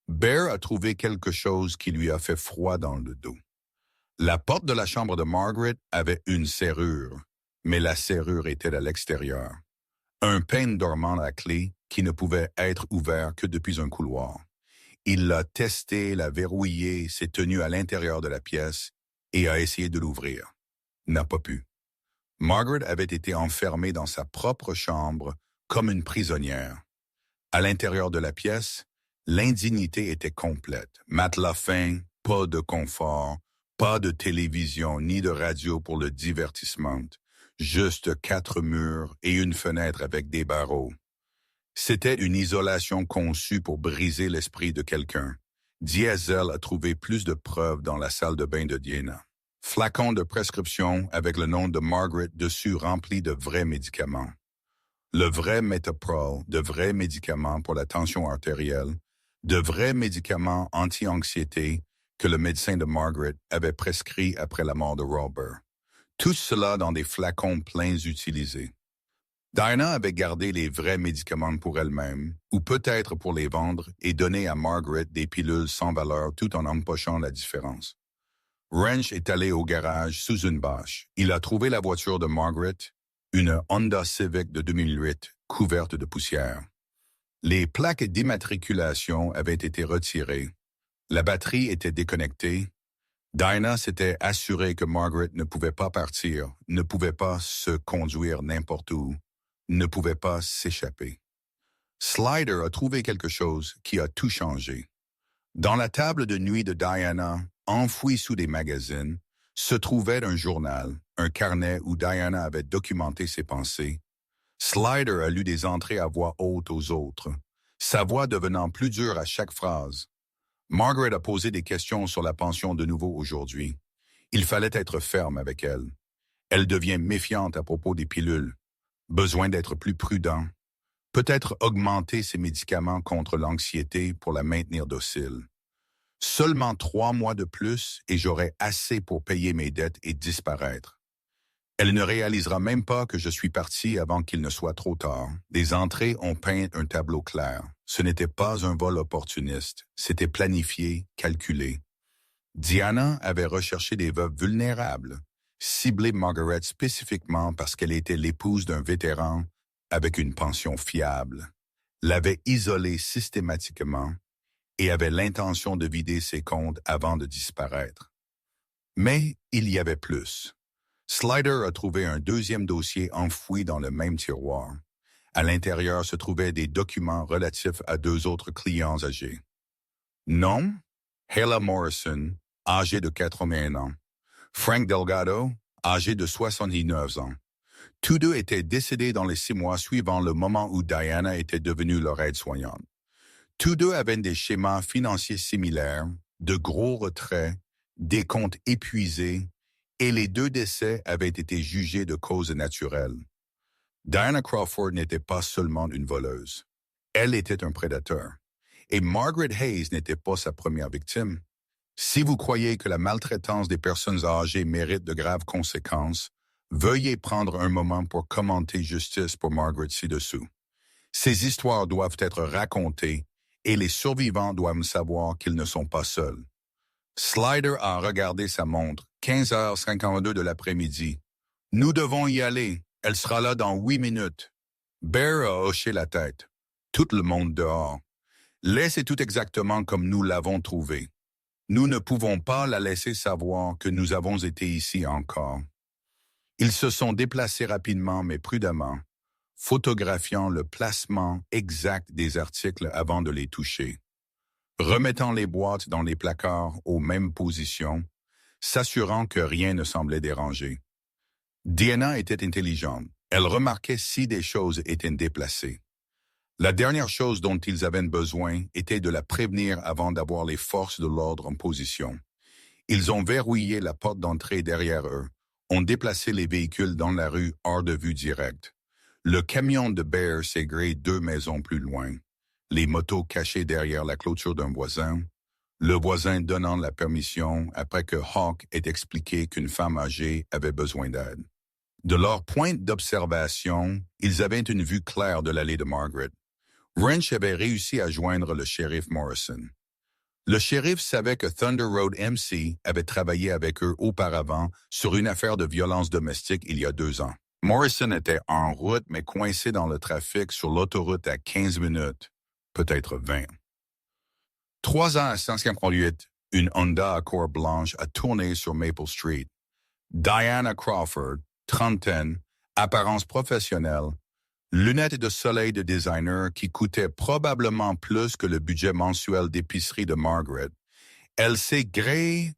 Bear a trouvé quelque chose qui lui a fait froid dans le dos. La porte de la chambre de Margaret avait une serrure, mais la serrure était à l'extérieur. Un peigne dormant à la clé qui ne pouvait être ouvert que depuis un couloir. Il l'a testé, l'a verrouillé, s'est tenu à l'intérieur de la pièce et a essayé de l'ouvrir. N'a pas pu. Margaret avait été enfermée dans sa propre chambre comme une prisonnière. À l'intérieur de la pièce, l'indignité était complète. Matelas fin, pas de confort, pas de télévision ni de radio pour le divertissement. Juste 4 murs et une fenêtre avec des barreaux. C'était une isolation conçue pour briser l'esprit de quelqu'un. Diesel a trouvé plus de preuves dans la salle de bain de Diana. Flacon de prescription avec le nom de Margaret dessus rempli de vrais médicaments. Le vrai Metaprol, de vrais médicaments pour la tension artérielle, de vrais médicaments anti-anxiété que le médecin de Margaret avait prescrit après la mort de Robert. Tout cela dans des flacons pleins utilisés. Diana avait gardé les vrais médicaments pour elle-même, ou peut-être pour les vendre et donner à Margaret des pilules sans valeur tout en empochant la différence. Wrench est allé au garage sous une bâche. Il a trouvé la voiture de Margaret, une Honda Civic de 2008, couverte de poussière. Les plaques d'immatriculation avaient été retirées. La batterie était déconnectée. Diana s'était assurée que Margaret ne pouvait pas partir, ne pouvait pas se conduire n'importe où, ne pouvait pas s'échapper. Slider a trouvé quelque chose qui a tout changé. Dans la table de nuit de Diana, enfouie sous des magazines, se trouvait un journal, un carnet où Diana avait documenté ses pensées. Slider a lu des entrées à voix haute aux autres, sa voix devenant plus dure à chaque phrase. Margaret a posé des questions sur la pension de nouveau aujourd'hui. Il fallait être ferme avec elle. Elle devient méfiante à propos des pilules. Besoin d'être plus prudent. Peut-être augmenter ses médicaments contre l'anxiété pour la maintenir docile. Seulement 3 mois de plus et j'aurai assez pour payer mes dettes et disparaître. Elle ne réalisera même pas que je suis parti avant qu'il ne soit trop tard. Des entrées ont peint un tableau clair. Ce n'était pas un vol opportuniste. C'était planifié, calculé. Diana avait recherché des veuves vulnérables, ciblé Margaret spécifiquement parce qu'elle était l'épouse d'un vétéran avec une pension fiable, l'avait isolée systématiquement et avait l'intention de vider ses comptes avant de disparaître. Mais il y avait plus. Slider a trouvé un deuxième dossier enfoui dans le même tiroir. À l'intérieur se trouvaient des documents relatifs à 2 autres clients âgés. Nom, Hela Morrison, âgé de 81 ans. Frank Delgado, âgé de 79 ans. Tous deux étaient décédés dans les 6 mois suivant le moment où Diana était devenue leur aide-soignante. Tous deux avaient des schémas financiers similaires, de gros retraits, des comptes épuisés, et les 2 décès avaient été jugés de causes naturelles. Diana Crawford n'était pas seulement une voleuse. Elle était un prédateur. Et Margaret Hayes n'était pas sa première victime. Si vous croyez que la maltraitance des personnes âgées mérite de graves conséquences, veuillez prendre un moment pour commenter justice pour Margaret ci-dessous. Ces histoires doivent être racontées et les survivants doivent savoir qu'ils ne sont pas seuls. Slider a regardé sa montre, 15h52 de l'après-midi. Nous devons y aller. Elle sera là dans 8 minutes. Bear a hoché la tête. Tout le monde dehors. Laissez tout exactement comme nous l'avons trouvé. Nous ne pouvons pas la laisser savoir que nous avons été ici encore. Ils se sont déplacés rapidement mais prudemment, photographiant le placement exact des articles avant de les toucher, remettant les boîtes dans les placards aux mêmes positions, s'assurant que rien ne semblait déranger. Diana était intelligente. Elle remarquait si des choses étaient déplacées. La dernière chose dont ils avaient besoin était de la prévenir avant d'avoir les forces de l'ordre en position. Ils ont verrouillé la porte d'entrée derrière eux, ont déplacé les véhicules dans la rue hors de vue directe. Le camion de Bear s'est grillé 2 maisons plus loin, les motos cachées derrière la clôture d'un voisin, le voisin donnant la permission après que Hawk ait expliqué qu'une femme âgée avait besoin d'aide. De leur point d'observation, ils avaient une vue claire de l'allée de Margaret. Wrench avait réussi à joindre le shérif Morrison. Le shérif savait que Thunder Road MC avait travaillé avec eux auparavant sur une affaire de violence domestique il y a 2 ans. Morrison était en route, mais coincé dans le trafic sur l'autoroute à 15 minutes, peut-être 20. 3 ans à 538, une Honda Accord blanche a tourné sur Maple Street. Diana Crawford, trentaine, apparence professionnelle, lunettes de soleil de designer qui coûtaient probablement plus que le budget mensuel d'épicerie de Margaret. Elle s'est gréée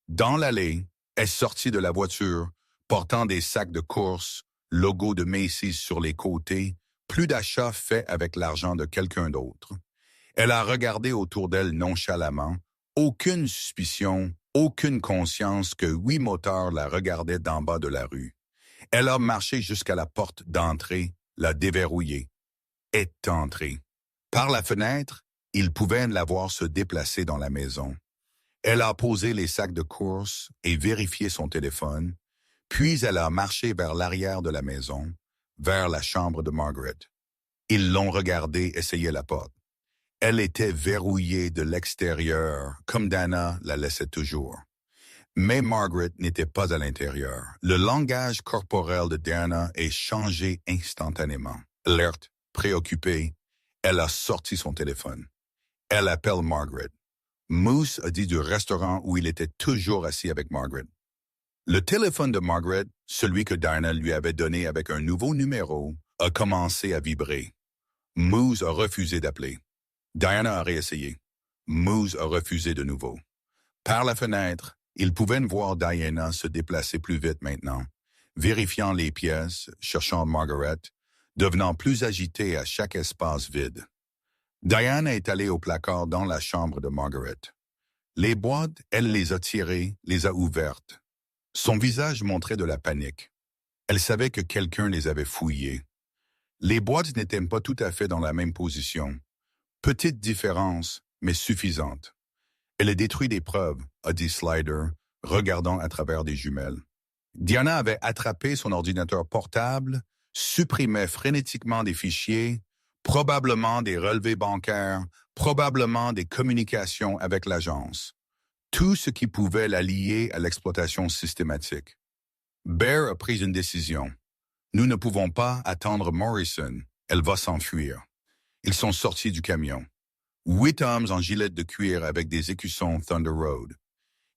dans l'allée, est sortie de la voiture, portant des sacs de course, logo de Macy's sur les côtés, plus d'achats faits avec l'argent de quelqu'un d'autre. Elle a regardé autour d'elle nonchalamment, aucune suspicion, aucune conscience que 8 motards la regardaient d'en bas de la rue. Elle a marché jusqu'à la porte d'entrée, l'a déverrouillée, est entrée. Par la fenêtre, ils pouvaient la voir se déplacer dans la maison. Elle a posé les sacs de course et vérifié son téléphone, puis elle a marché vers l'arrière de la maison, vers la chambre de Margaret. Ils l'ont regardée essayer la porte. Elle était verrouillée de l'extérieur, comme Dana la laissait toujours. Mais Margaret n'était pas à l'intérieur. Le langage corporel de Dana est changé instantanément. Alerte, préoccupée, elle a sorti son téléphone. Elle appelle Margaret. Moose a dit du restaurant où il était toujours assis avec Margaret. Le téléphone de Margaret, celui que Diana lui avait donné avec un nouveau numéro, a commencé à vibrer. Moose a refusé d'appeler. Diana a réessayé. Moose a refusé de nouveau. Par la fenêtre, ils pouvaient voir Diana se déplacer plus vite maintenant, vérifiant les pièces, cherchant Margaret, devenant plus agitée à chaque espace vide. Diana est allée au placard dans la chambre de Margaret. Les boîtes, elle les a tirées, les a ouvertes. Son visage montrait de la panique. Elle savait que quelqu'un les avait fouillées. Les boîtes n'étaient pas tout à fait dans la même position. Petite différence, mais suffisante. Elle a détruit des preuves, a dit Slider, regardant à travers des jumelles. Diana avait attrapé son ordinateur portable, supprimait frénétiquement des fichiers, probablement des relevés bancaires, probablement des communications avec l'agence. Tout ce qui pouvait la lier à l'exploitation systématique. Bear a pris une décision. Nous ne pouvons pas attendre Morrison. Elle va s'enfuir. Ils sont sortis du camion. 8 hommes en gilet de cuir avec des écussons Thunder Road.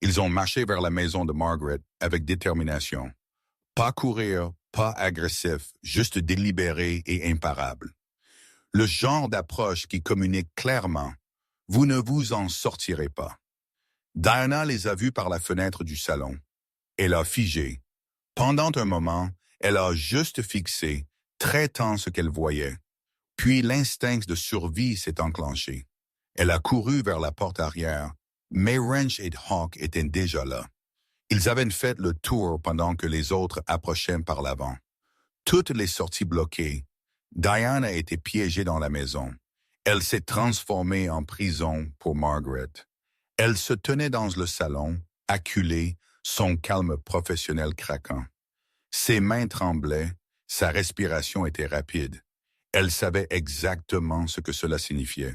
Ils ont marché vers la maison de Margaret avec détermination. Pas courir, pas agressif, juste délibéré et imparable. Le genre d'approche qui communique clairement « Vous ne vous en sortirez pas ». Diana les a vus par la fenêtre du salon. Elle a figé. Pendant un moment, elle a juste fixé, traitant ce qu'elle voyait. Puis l'instinct de survie s'est enclenché. Elle a couru vers la porte arrière, mais Wrench et Hawk étaient déjà là. Ils avaient fait le tour pendant que les autres approchaient par l'avant. Toutes les sorties bloquées. Diane a été piégée dans la maison. Elle s'est transformée en prison pour Margaret. Elle se tenait dans le salon, acculée, son calme professionnel craquant. Ses mains tremblaient, sa respiration était rapide. Elle savait exactement ce que cela signifiait.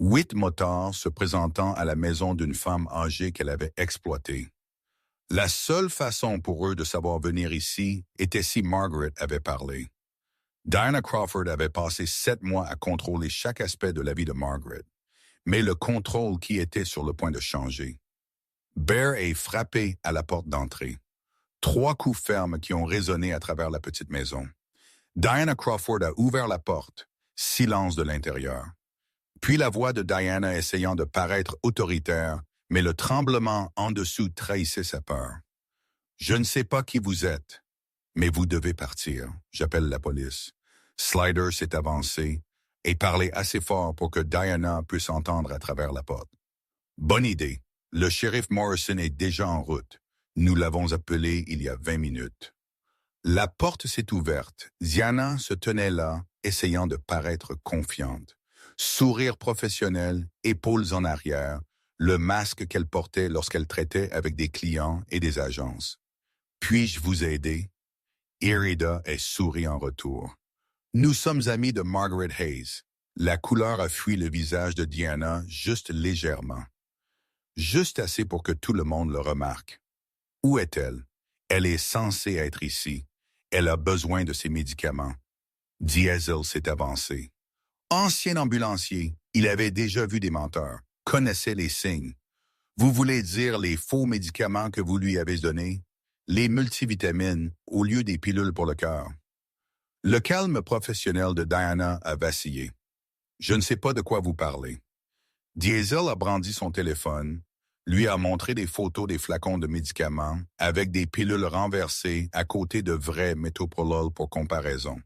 8 motards se présentant à la maison d'une femme âgée qu'elle avait exploitée. La seule façon pour eux de savoir venir ici était si Margaret avait parlé. Diana Crawford avait passé 7 mois à contrôler chaque aspect de la vie de Margaret, mais le contrôle qui était sur le point de changer. Bear est frappé à la porte d'entrée. 3 coups fermes qui ont résonné à travers la petite maison. Diana Crawford a ouvert la porte. Silence de l'intérieur. Puis la voix de Diana essayant de paraître autoritaire, mais le tremblement en dessous trahissait sa peur. « Je ne sais pas qui vous êtes, mais vous devez partir. J'appelle la police. » Slider s'est avancé et parlait assez fort pour que Diana puisse entendre à travers la porte. « Bonne idée. Le shérif Morrison est déjà en route. Nous l'avons appelé il y a 20 minutes. » La porte s'est ouverte. Diana se tenait là, essayant de paraître confiante. Sourire professionnel, épaules en arrière, le masque qu'elle portait lorsqu'elle traitait avec des clients et des agences. « Puis-je vous aider? » Irida est sourit en retour. « Nous sommes amis de Margaret Hayes. » La couleur a fui le visage de Diana juste légèrement. juste assez pour que tout le monde le remarque. Où est-elle? Elle est censée être ici. Elle a besoin de ses médicaments. Diesel s'est avancé. Ancien ambulancier, il avait déjà vu des menteurs, connaissait les signes. Vous voulez dire les faux médicaments que vous lui avez donnés? Les multivitamines au lieu des pilules pour le cœur. Le calme professionnel de Diana a vacillé. Je ne sais pas de quoi vous parlez. Diesel a brandi son téléphone, lui a montré des photos des flacons de médicaments avec des pilules renversées à côté de vrais métoprolol pour comparaison.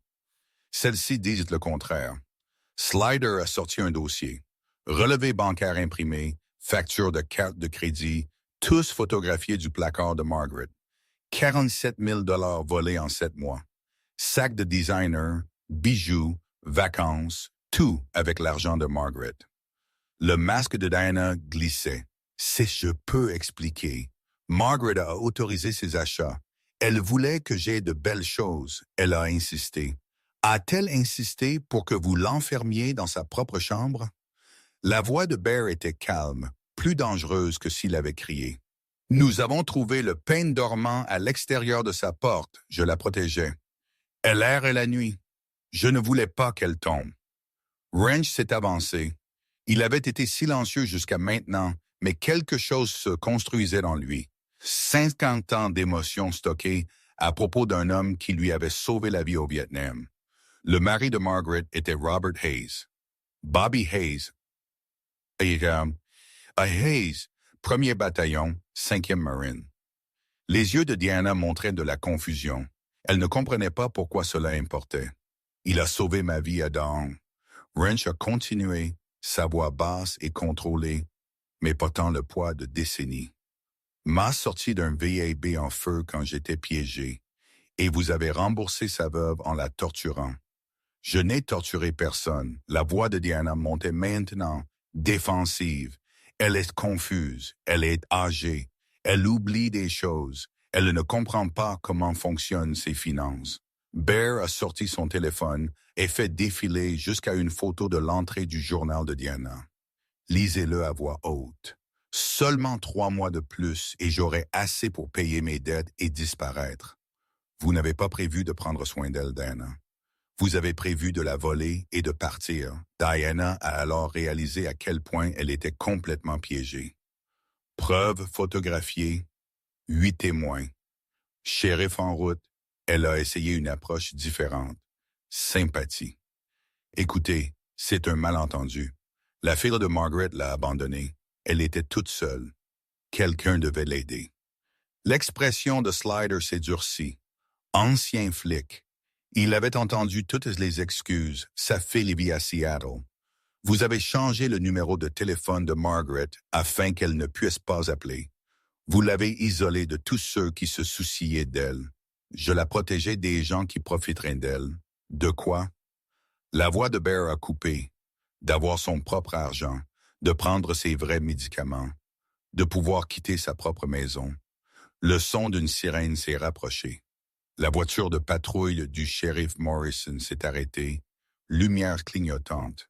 Celles-ci disent le contraire. Slider a sorti un dossier. Relevé bancaire imprimé, facture de carte de crédit, tous photographiés du placard de Margaret. 47 000 $ volés en 7 mois. Sac de designer, bijoux, vacances, tout avec l'argent de Margaret. Le masque de Diana glissait. Si je peux expliquer. Margaret a autorisé ses achats. Elle voulait que j'aie de belles choses. Elle a insisté. A-t-elle insisté pour que vous l'enfermiez dans sa propre chambre? La voix de Bear était calme, plus dangereuse que s'il avait crié. Nous avons trouvé le peigne dormant à l'extérieur de sa porte. Je la protégeais. Elle erre la nuit. Je ne voulais pas qu'elle tombe. Wrench s'est avancé. Il avait été silencieux jusqu'à maintenant, mais quelque chose se construisait dans lui. 50 ans d'émotions stockées à propos d'un homme qui lui avait sauvé la vie au Vietnam. Le mari de Margaret était Robert Hayes. Bobby Hayes. Hayes, 1er bataillon, 5e Marine. Les yeux de Diana montraient de la confusion. Elle ne comprenait pas pourquoi cela importait. Il a sauvé ma vie à Dawn. Wrench a continué, sa voix basse et contrôlée, mais portant le poids de décennies. M'a sorti d'un VAB en feu quand j'étais piégé, et vous avez remboursé sa veuve en la torturant. Je n'ai torturé personne. La voix de Diana montait maintenant, défensive. Elle est confuse, elle est âgée, elle oublie des choses, elle ne comprend pas comment fonctionnent ses finances. Bear a sorti son téléphone et fait défiler jusqu'à une photo de l'entrée du journal de Diana. Lisez-le à voix haute. Seulement 3 mois de plus et j'aurai assez pour payer mes dettes et disparaître. Vous n'avez pas prévu de prendre soin d'elle, Diana. Vous avez prévu de la voler et de partir. Diana a alors réalisé à quel point elle était complètement piégée. Preuves photographiées, 8 témoins. Shérif en route, elle a essayé une approche différente. Sympathie. Écoutez, c'est un malentendu. La fille de Margaret l'a abandonnée. Elle était toute seule. Quelqu'un devait l'aider. L'expression de Slider s'est durcie. Ancien flic. Il avait entendu toutes les excuses. Sa fille vit à Seattle. Vous avez changé le numéro de téléphone de Margaret afin qu'elle ne puisse pas appeler. Vous l'avez isolée de tous ceux qui se souciaient d'elle. Je la protégeais des gens qui profiteraient d'elle. De quoi? La voix de Bear a coupé. D'avoir son propre argent, de prendre ses vrais médicaments, de pouvoir quitter sa propre maison. Le son d'une sirène s'est rapproché. La voiture de patrouille du shérif Morrison s'est arrêtée, lumière clignotante.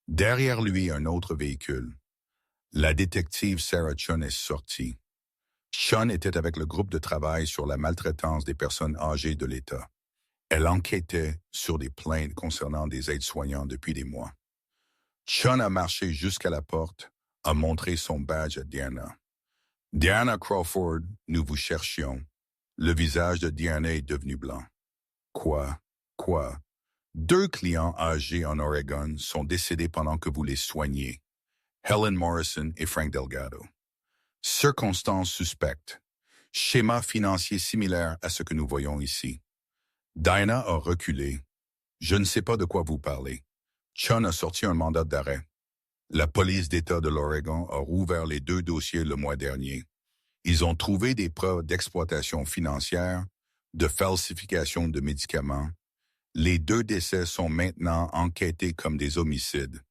Derrière lui, un autre véhicule. La détective Sarah Chun est sortie. Chun était avec le groupe de travail sur la maltraitance des personnes âgées de l'État. Elle enquêtait sur des plaintes concernant des aides-soignants depuis des mois. Chun a marché jusqu'à la porte, a montré son badge à Diana. Diana Crawford, nous vous cherchions. Le visage de Diana est devenu blanc. Quoi? 2 clients âgés en Oregon sont décédés pendant que vous les soigniez. Helen Morrison et Frank Delgado. Circonstances suspectes. Schéma financier similaire à ce que nous voyons ici. Diana a reculé. Je ne sais pas de quoi vous parlez. Chun a sorti un mandat d'arrêt. La police d'État de l'Oregon a rouvert les 2 dossiers le mois dernier. Ils ont trouvé des preuves d'exploitation financière, de falsification de médicaments. Les 2 décès sont maintenant enquêtés comme des homicides.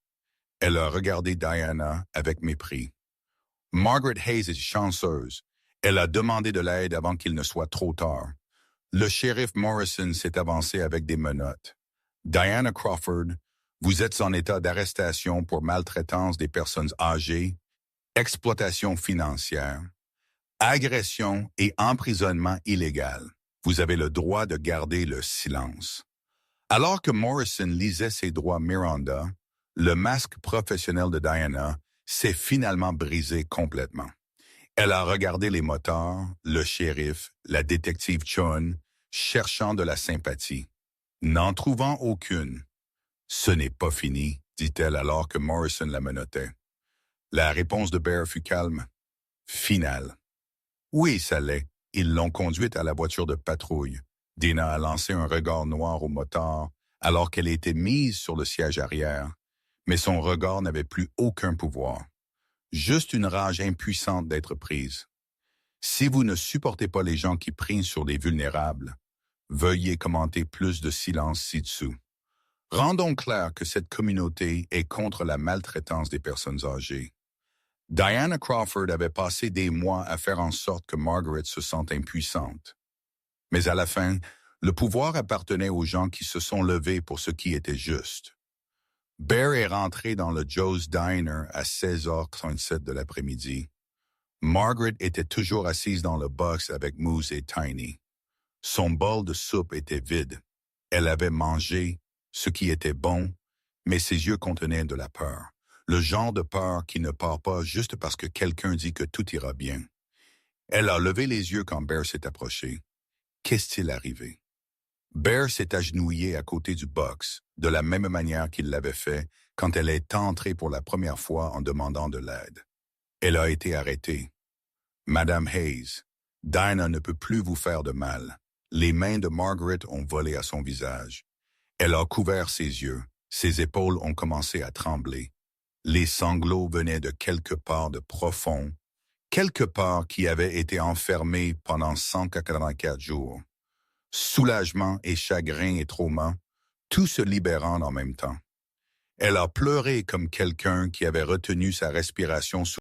Elle a regardé Diana avec mépris. Margaret Hayes est chanceuse. Elle a demandé de l'aide avant qu'il ne soit trop tard. Le shérif Morrison s'est avancé avec des menottes. Diana Crawford, vous êtes en état d'arrestation pour maltraitance des personnes âgées. exploitation financière, agression et emprisonnement illégal. Vous avez le droit de garder le silence. Alors que Morrison lisait ses droits Miranda, le masque professionnel de Diana s'est finalement brisé complètement. Elle a regardé les motards, le shérif, la détective Chun, cherchant de la sympathie. N'en trouvant aucune. « Ce n'est pas fini », dit-elle alors que Morrison la menottait. La réponse de Bear fut calme. « Finale. » Oui, ça l'est. Ils l'ont conduite à la voiture de patrouille. Dina a lancé un regard noir au motard alors qu'elle était mise sur le siège arrière, mais son regard n'avait plus aucun pouvoir. Juste une rage impuissante d'être prise. Si vous ne supportez pas les gens qui prient sur les vulnérables, veuillez commenter plus de silence ci-dessous. Rendons clair que cette communauté est contre la maltraitance des personnes âgées. Diana Crawford avait passé des mois à faire en sorte que Margaret se sente impuissante. Mais à la fin, le pouvoir appartenait aux gens qui se sont levés pour ce qui était juste. Bear est rentré dans le Joe's Diner à 16h37 de l'après-midi. Margaret était toujours assise dans le box avec Moose et Tiny. Son bol de soupe était vide. Elle avait mangé, ce qui était bon, mais ses yeux contenaient de la peur. Le genre de peur qui ne part pas juste parce que quelqu'un dit que tout ira bien. Elle a levé les yeux quand Bear s'est approché. Qu'est-il arrivé? Bear s'est agenouillé à côté du box, de la même manière qu'il l'avait fait quand elle est entrée pour la première fois en demandant de l'aide. Elle a été arrêtée. Madame Hayes, Dinah ne peut plus vous faire de mal. Les mains de Margaret ont volé à son visage. Elle a couvert ses yeux. Ses épaules ont commencé à trembler. Les sanglots venaient de quelque part de profond, quelque part qui avait été enfermé pendant 184 jours. Soulagement et chagrin et trauma, tout se libérant en même temps. Elle a pleuré comme quelqu'un qui avait retenu sa respiration